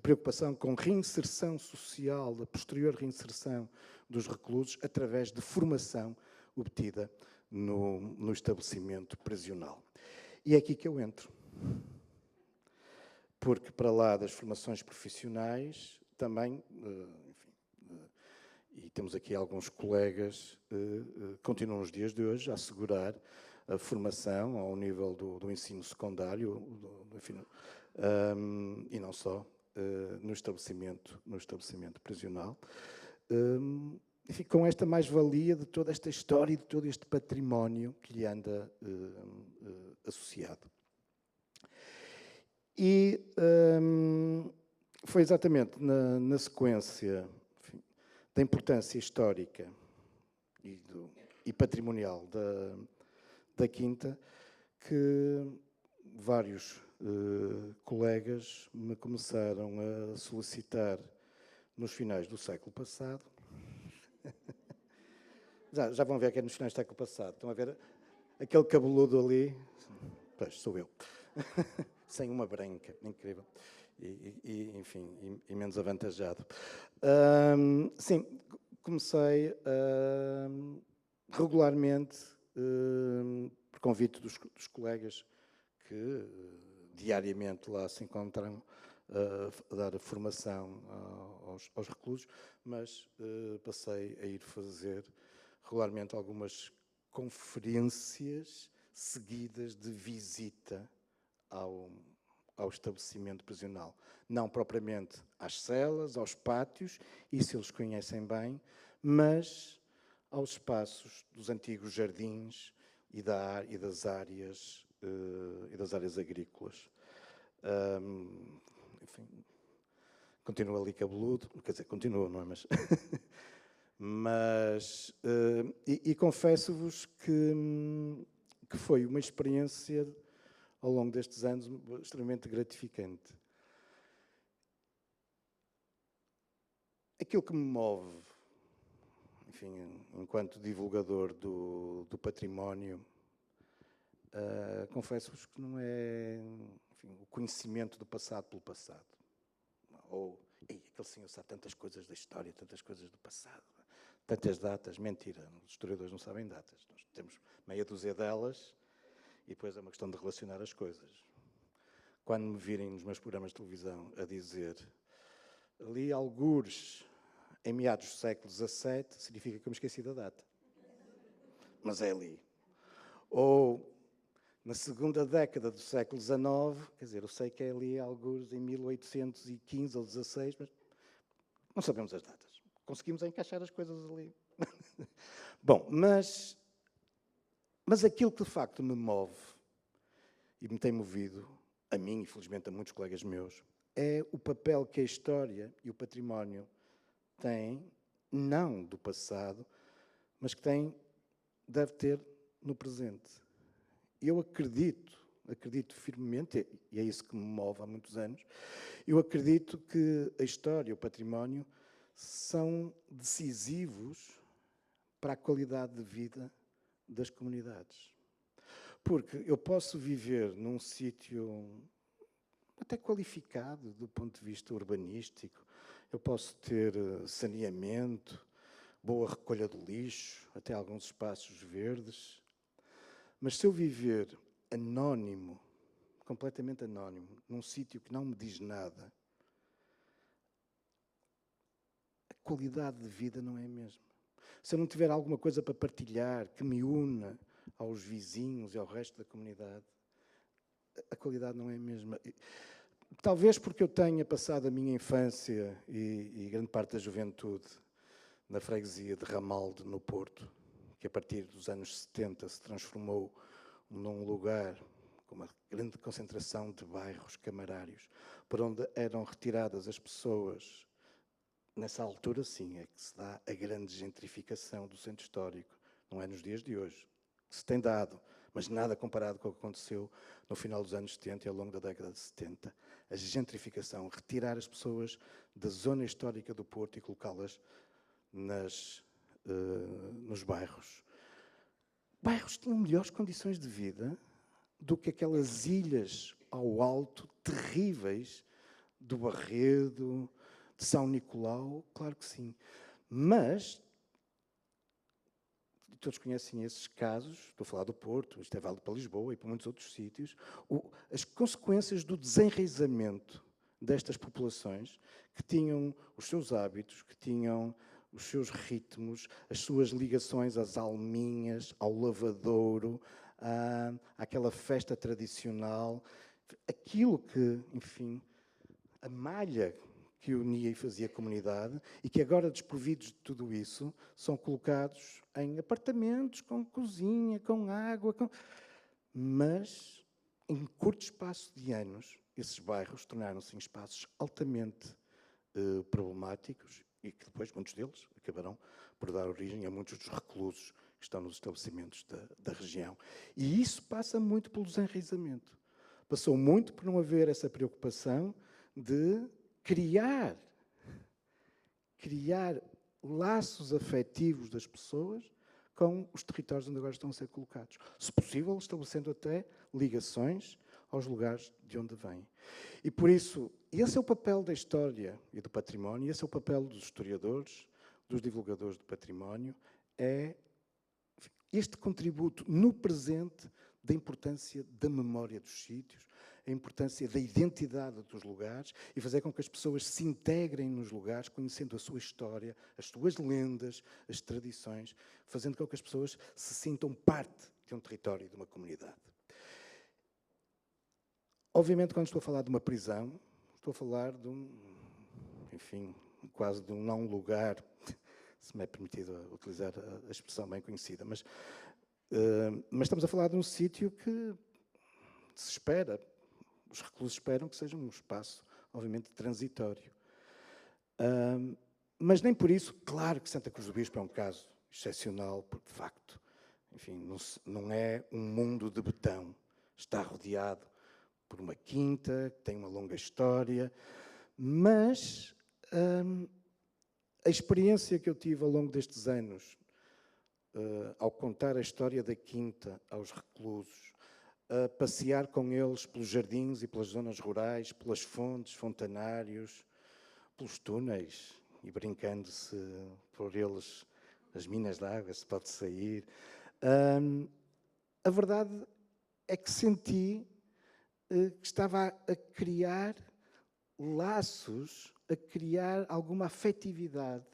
preocupação com reinserção social, a posterior reinserção dos reclusos, através de formação obtida no estabelecimento prisional. E é aqui que eu entro. Porque, para lá das formações profissionais, também, e temos aqui alguns colegas, continuam nos dias de hoje a assegurar a formação ao nível do ensino secundário, e não só, no estabelecimento prisional. Enfim, com esta mais-valia de toda esta história e de todo este património que lhe anda associado. E foi exatamente na sequência, enfim, da importância histórica e patrimonial da Quinta que vários colegas me começaram a solicitar nos finais do século passado. Já vão ver que é nos finais do século passado. Estão a ver aquele cabeludo ali? Pois, sou eu. Sem uma branca, incrível. enfim, menos avantajado. Sim, comecei regularmente, por convite dos colegas que diariamente lá se encontram a dar formação aos reclusos, mas passei a ir fazer regularmente algumas conferências seguidas de visita ao estabelecimento prisional. Não propriamente às celas, aos pátios, isso eles conhecem bem, mas aos espaços dos antigos jardins e das áreas agrícolas. Enfim, continuo ali cabeludo, quer dizer, continuo, não é? Mas confesso-vos que foi uma experiência ao longo destes anos extremamente gratificante. Aquilo que me move, enfim, enquanto divulgador do património, confesso-vos que não é, enfim, o conhecimento do passado pelo passado. Ou, aquele senhor sabe tantas coisas da história, tantas coisas do passado, tantas datas. Mentira, os historiadores não sabem datas. Nós temos meia dúzia delas e depois é uma questão de relacionar as coisas. Quando me virem nos meus programas de televisão a dizer ali algures em meados do século XVII, significa que eu me esqueci da data. Mas é ali. Ou na segunda década do século XIX, quer dizer, eu sei que é ali algures em 1815 ou 16, mas não sabemos as datas. Conseguimos encaixar as coisas ali. Bom, mas aquilo que de facto me move e me tem movido, a mim e felizmente a muitos colegas meus, é o papel que a história e o património têm, não do passado, mas que deve ter no presente. Eu acredito firmemente, e é isso que me move há muitos anos, eu acredito que a história e o património são decisivos para a qualidade de vida das comunidades. Porque eu posso viver num sítio até qualificado do ponto de vista urbanístico, eu posso ter saneamento, boa recolha de lixo, até alguns espaços verdes, mas se eu viver anónimo, completamente anónimo, num sítio que não me diz nada, a qualidade de vida não é a mesma. Se eu não tiver alguma coisa para partilhar, que me una aos vizinhos e ao resto da comunidade, a qualidade não é a mesma. Talvez porque eu tenha passado a minha infância e grande parte da juventude na freguesia de Ramalde, no Porto, que a partir dos anos 70 se transformou num lugar com uma grande concentração de bairros camarários, por onde eram retiradas as pessoas. Nessa altura, sim, é que se dá a grande gentrificação do centro histórico. Não é nos dias de hoje. Se tem dado, mas nada comparado com o que aconteceu no final dos anos 70 e ao longo da década de 70. A gentrificação, retirar as pessoas da zona histórica do Porto e colocá-las nos bairros. Bairros que tinham melhores condições de vida do que aquelas ilhas ao alto, terríveis, do Barredo, de São Nicolau, claro que sim. Mas, todos conhecem esses casos, estou a falar do Porto, isto é válido para Lisboa e para muitos outros sítios, as consequências do desenraizamento destas populações que tinham os seus hábitos, que tinham os seus ritmos, as suas ligações às alminhas, ao lavadouro, àquela festa tradicional, aquilo que, enfim, a malha que unia e fazia comunidade e que agora, desprovidos de tudo isso, são colocados em apartamentos com cozinha, com água, mas em curto espaço de anos, esses bairros tornaram-se em espaços altamente problemáticos e que depois, muitos deles, acabarão por dar origem a muitos dos reclusos que estão nos estabelecimentos da região. E isso passa muito pelo desenraizamento. Passou muito por não haver essa preocupação de criar laços afetivos das pessoas com os territórios onde agora estão a ser colocados. Se possível, estabelecendo até ligações aos lugares de onde vêm. E por isso, esse é o papel da história e do património, esse é o papel dos historiadores, dos divulgadores do património, é este contributo no presente da importância da memória dos sítios, a importância da identidade dos lugares e fazer com que as pessoas se integrem nos lugares, conhecendo a sua história, as suas lendas, as tradições, fazendo com que as pessoas se sintam parte de um território e de uma comunidade. Obviamente, quando estou a falar de uma prisão, estou a falar de enfim, quase de um não lugar, se me é permitido utilizar a expressão bem conhecida, mas estamos a falar de um sítio que se espera, os reclusos esperam que seja um espaço, obviamente, transitório. Mas nem por isso, claro que Santa Cruz do Bispo é um caso excepcional, porque, de facto, enfim, não é um mundo de betão. Está rodeado por uma quinta, que tem uma longa história, mas a experiência que eu tive ao longo destes anos, ao contar a história da quinta aos reclusos, a passear com eles pelos jardins e pelas zonas rurais, pelas fontes, fontanários, pelos túneis, e brincando-se por eles, as minas de água, se pode sair. A verdade é que senti que estava a criar laços, a criar alguma afetividade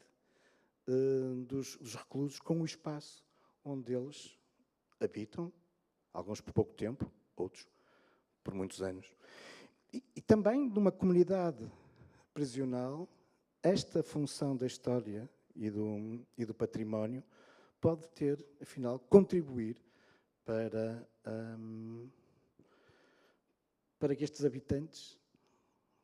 dos reclusos com o espaço onde eles habitam, alguns por pouco tempo, outros por muitos anos. E também numa comunidade prisional, esta função da história e do património pode ter, afinal, contribuir para que estes habitantes,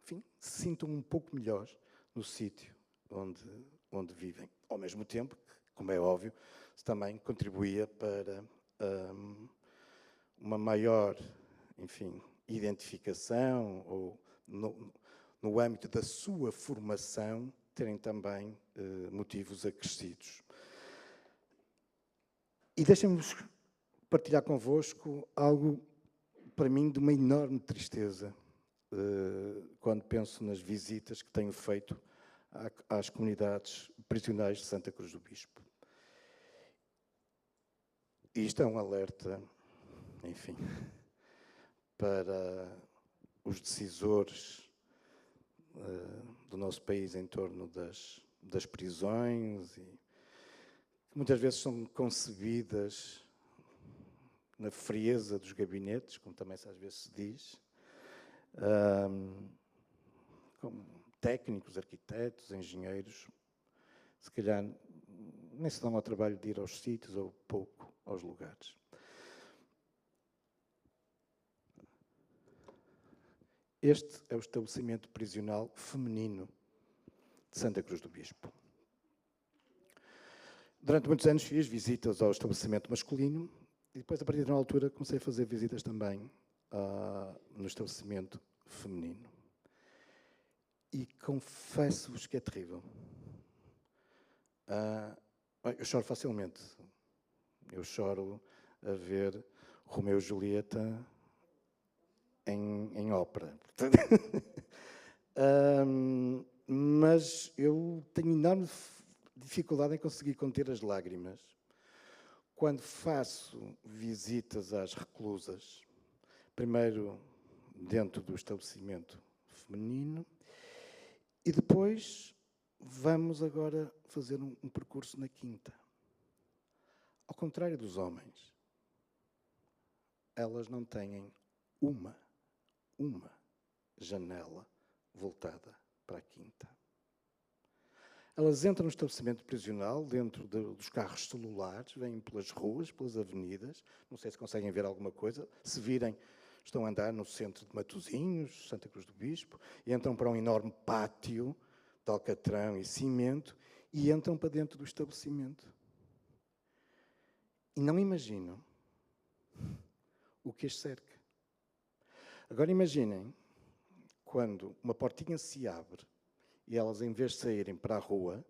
enfim, se sintam um pouco melhores no sítio onde vivem. Ao mesmo tempo que, como é óbvio, também contribuía para uma maior, enfim, identificação ou no âmbito da sua formação, terem também motivos acrescidos. E deixem-me partilhar convosco algo, para mim, de uma enorme tristeza, quando penso nas visitas que tenho feito às comunidades prisionais de Santa Cruz do Bispo. E isto é um alerta, enfim, para os decisores do nosso país em torno das prisões, e que muitas vezes são concebidas na frieza dos gabinetes, como também às vezes se diz, como técnicos, arquitetos, engenheiros, se calhar nem se dão ao trabalho de ir aos sítios ou pouco aos lugares. Este é o estabelecimento prisional feminino de Santa Cruz do Bispo. Durante muitos anos fiz visitas ao estabelecimento masculino e depois, a partir de uma altura, comecei a fazer visitas também no estabelecimento feminino. E confesso-vos que é terrível. Eu choro facilmente. Eu choro a ver Romeu e Julieta em ópera. Mas eu tenho enorme dificuldade em conseguir conter as lágrimas quando faço visitas às reclusas, primeiro dentro do estabelecimento feminino e depois vamos agora fazer um percurso na quinta. Ao contrário dos homens, elas não têm uma janela voltada para a quinta. Elas entram no estabelecimento prisional, dentro dos carros celulares, vêm pelas ruas, pelas avenidas, não sei se conseguem ver alguma coisa, se virem, estão a andar no centro de Matosinhos, Santa Cruz do Bispo, e entram para um enorme pátio de alcatrão e cimento, e entram para dentro do estabelecimento. E não imaginam o que as cerca. Agora imaginem, quando uma portinha se abre, e elas, em vez de saírem para a rua,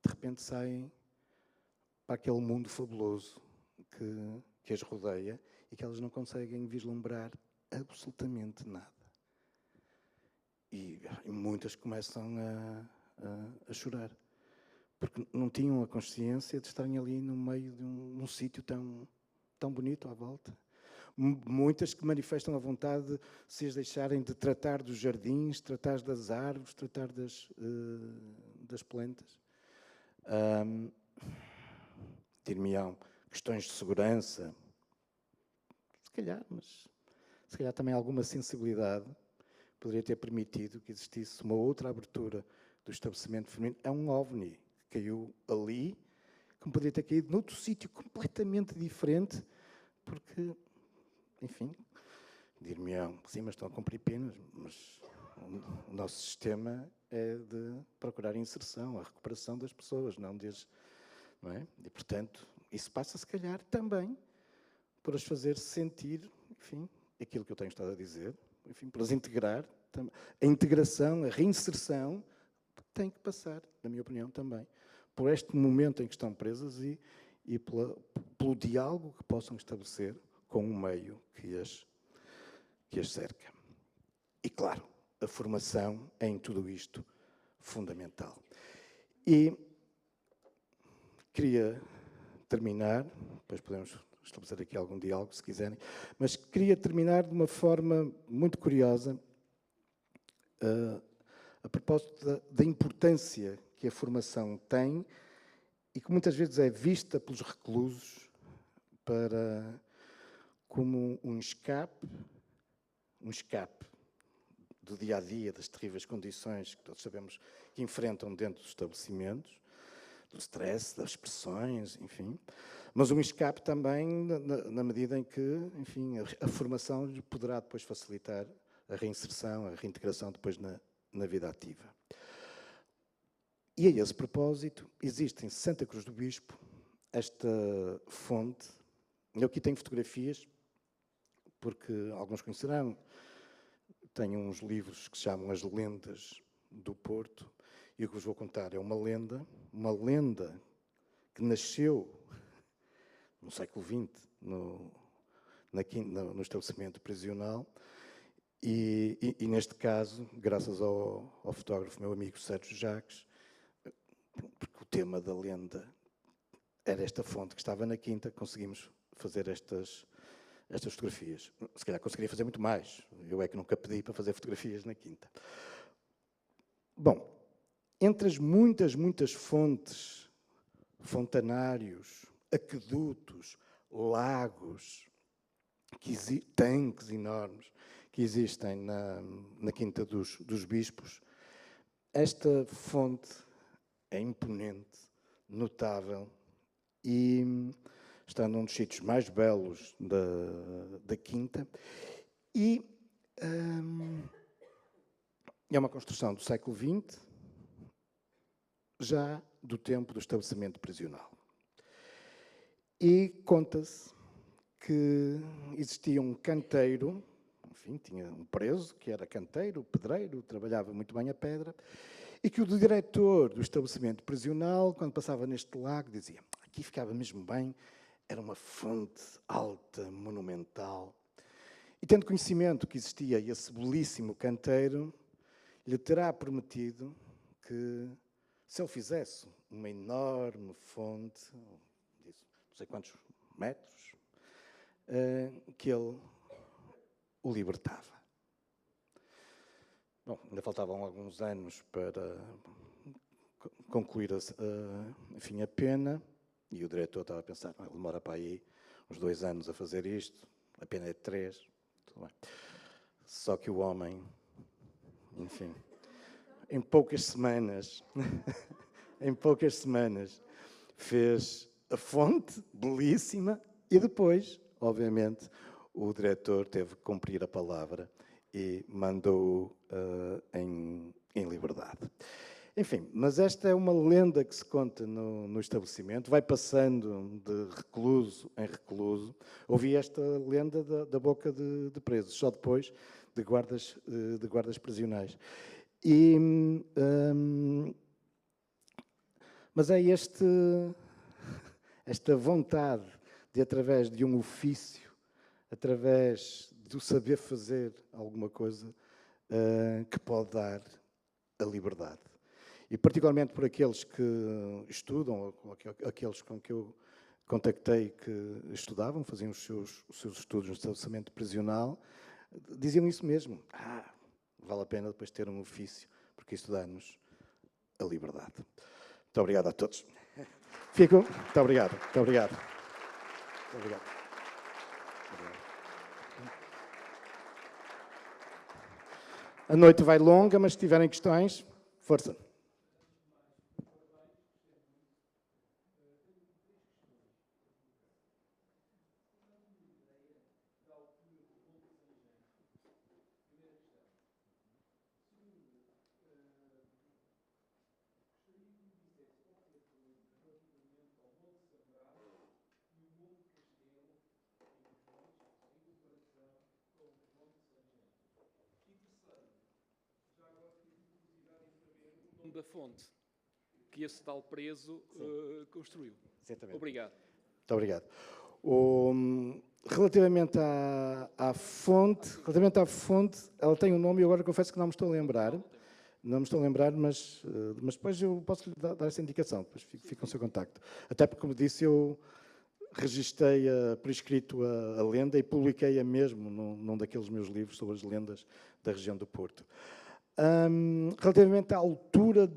de repente saem para aquele mundo fabuloso que as rodeia e que elas não conseguem vislumbrar absolutamente nada. E muitas começam a chorar, porque não tinham a consciência de estarem ali no meio de um sítio tão bonito à volta. Muitas que manifestam a vontade de se as deixarem de tratar dos jardins, tratar das árvores, tratar das plantas. Dir-me-ão questões de segurança, se calhar, mas se calhar também alguma sensibilidade poderia ter permitido que existisse uma outra abertura do estabelecimento feminino. É um OVNI que caiu ali, como poderia ter caído noutro sítio completamente diferente, porque, enfim, dir-me-ão, sim, mas estão a cumprir penas, mas o nosso sistema é de procurar a inserção, a recuperação das pessoas, não deles, não é? E, portanto, isso passa, se calhar, também por as fazer sentir, enfim, aquilo que eu tenho estado a dizer, enfim, por as integrar. A integração, a reinserção tem que passar, na minha opinião, também, por este momento em que estão presas e pelo diálogo que possam estabelecer com o meio que as cerca. E, claro, a formação é em tudo isto fundamental. E queria terminar, depois podemos estabelecer aqui algum diálogo, se quiserem, mas queria terminar de uma forma muito curiosa, a propósito da importância que a formação tem e que muitas vezes é vista pelos reclusos como um escape do dia-a-dia, das terríveis condições que todos sabemos que enfrentam dentro dos estabelecimentos, do stress, das pressões, enfim, mas um escape também na medida em que, enfim, a formação lhe poderá depois facilitar a reinserção, a reintegração depois na vida ativa. E a esse propósito, existe em Santa Cruz do Bispo esta fonte. Eu aqui tenho fotografias, porque alguns conhecerão. Tenho uns livros que se chamam As Lendas do Porto, e o que vos vou contar é uma lenda que nasceu no século XX, no estabelecimento prisional, e neste caso, graças ao fotógrafo meu amigo Sérgio Jacques, porque o tema da lenda era esta fonte que estava na quinta, conseguimos fazer estas fotografias. Se calhar conseguiria fazer muito mais. Eu é que nunca pedi para fazer fotografias na quinta. Bom, entre as muitas fontes, fontanários, aquedutos, lagos, tanques enormes que existem na Quinta dos Bispos, esta fonte é imponente, notável e está num dos sítios mais belos da Quinta e é uma construção do século XX, já do tempo do estabelecimento prisional. E conta-se que existia um canteiro, enfim, tinha um preso que era canteiro, pedreiro, trabalhava muito bem a pedra, e que o diretor do estabelecimento prisional, quando passava neste lago, dizia: aqui ficava mesmo bem, era uma fonte alta, monumental. E tendo conhecimento que existia esse belíssimo canteiro, lhe terá prometido que, se ele fizesse uma enorme fonte, não sei quantos metros, que ele o libertava. Bom, ainda faltavam alguns anos para concluir enfim, a pena, e o diretor estava a pensar: ele demora para aí uns 2 anos a fazer isto, a pena é 3, tudo bem. Só que o homem, enfim, em poucas semanas, fez a fonte, belíssima, e depois, obviamente, o diretor teve que cumprir a palavra e mandou-o em liberdade. Enfim, mas esta é uma lenda que se conta no estabelecimento, vai passando de recluso em recluso. Ouvi esta lenda da boca de presos, só depois de guardas prisionais. Mas é esta vontade de, através de um ofício, através do saber fazer alguma coisa que pode dar a liberdade. E particularmente por aqueles que estudam, ou aqueles com que eu contactei que estudavam, faziam os seus estudos no estabelecimento prisional, diziam isso mesmo. Vale a pena depois ter um ofício, porque isto dá-nos a liberdade. Muito obrigado a todos. Fico. Muito obrigado. Muito obrigado. Muito obrigado. A noite vai longa, mas se tiverem questões, força. Da fonte que esse tal preso construiu. Exatamente. Obrigado. Muito obrigado. Relativamente à fonte, ela tem um nome e agora confesso que não me estou a lembrar. Não me estou a lembrar, mas depois eu posso lhe dar essa indicação, depois fica o seu contacto. Até porque, como disse, eu registrei por escrito a lenda e publiquei-a mesmo num daqueles meus livros sobre as lendas da região do Porto. Relativamente à altura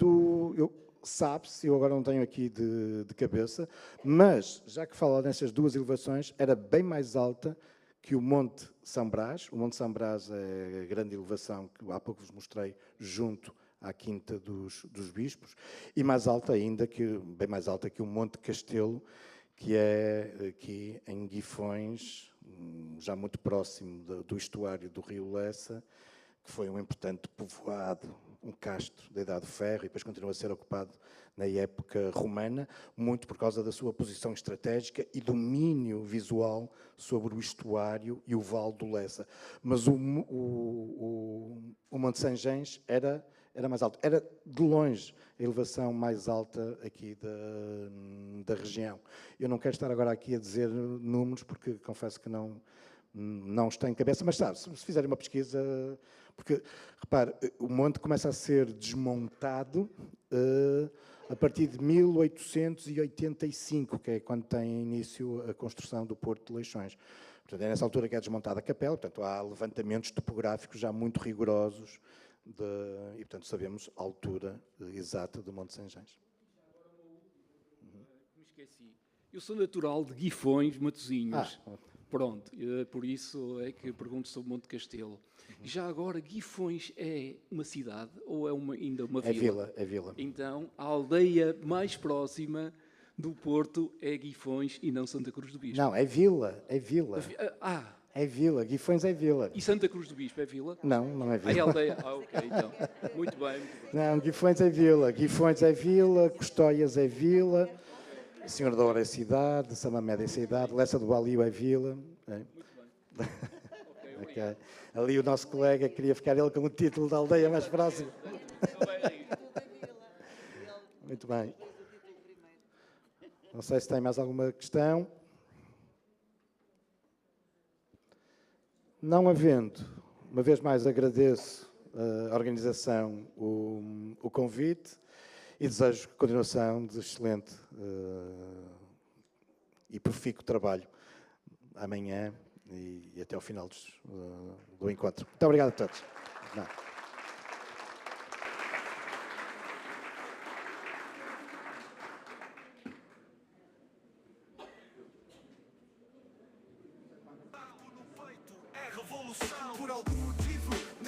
sabe-se, eu agora não tenho aqui de cabeça, mas, já que fala nessas duas elevações, era bem mais alta que o Monte São Brás. O Monte São Brás é a grande elevação que há pouco vos mostrei, junto à Quinta dos Bispos, e mais alta ainda, bem mais alta que o Monte Castelo, que é aqui em Guifões, já muito próximo do estuário do Rio Lessa, que foi um importante povoado, um castro da Idade do Ferro, e depois continua a ser ocupado na época romana, muito por causa da sua posição estratégica e domínio visual sobre o estuário e o vale do Lessa. Mas o Monte Sanjens era mais alto. Era, de longe, a elevação mais alta aqui da região. Eu não quero estar agora aqui a dizer números, porque confesso que não está em cabeça, mas sabe, se fizerem uma pesquisa, porque, repare, o monte começa a ser desmontado a partir de 1885, que é quando tem início a construção do Porto de Leixões. Portanto, é nessa altura que é desmontada a capela, portanto, há levantamentos topográficos já muito rigorosos e, portanto, sabemos a altura exata do Monte Sanjens. Me esqueci. Eu sou natural de Guifões, Matosinhos. Pronto, por isso é que pergunto sobre Monte Castelo. Já agora, Guifões é uma cidade ou é ainda uma vila? É vila. Então, a aldeia mais próxima do Porto é Guifões e não Santa Cruz do Bispo. Não, é vila. É vila, Guifões é vila. E Santa Cruz do Bispo é vila? Não é vila. É aldeia? Ok, então. Muito bem. Não, Guifões é vila, Custóias é vila, Senhor da Hora é cidade, Samamede é cidade, Lessa do Balio é vila. Muito bem. Okay. Ali o nosso colega queria ficar ele com o título da aldeia mais próxima. Muito bem. Não sei se tem mais alguma questão. Não havendo, uma vez mais agradeço a organização, o convite e desejo continuação de excelente e profícuo trabalho amanhã e até ao final do encontro. Muito obrigado a todos. Revolução por algum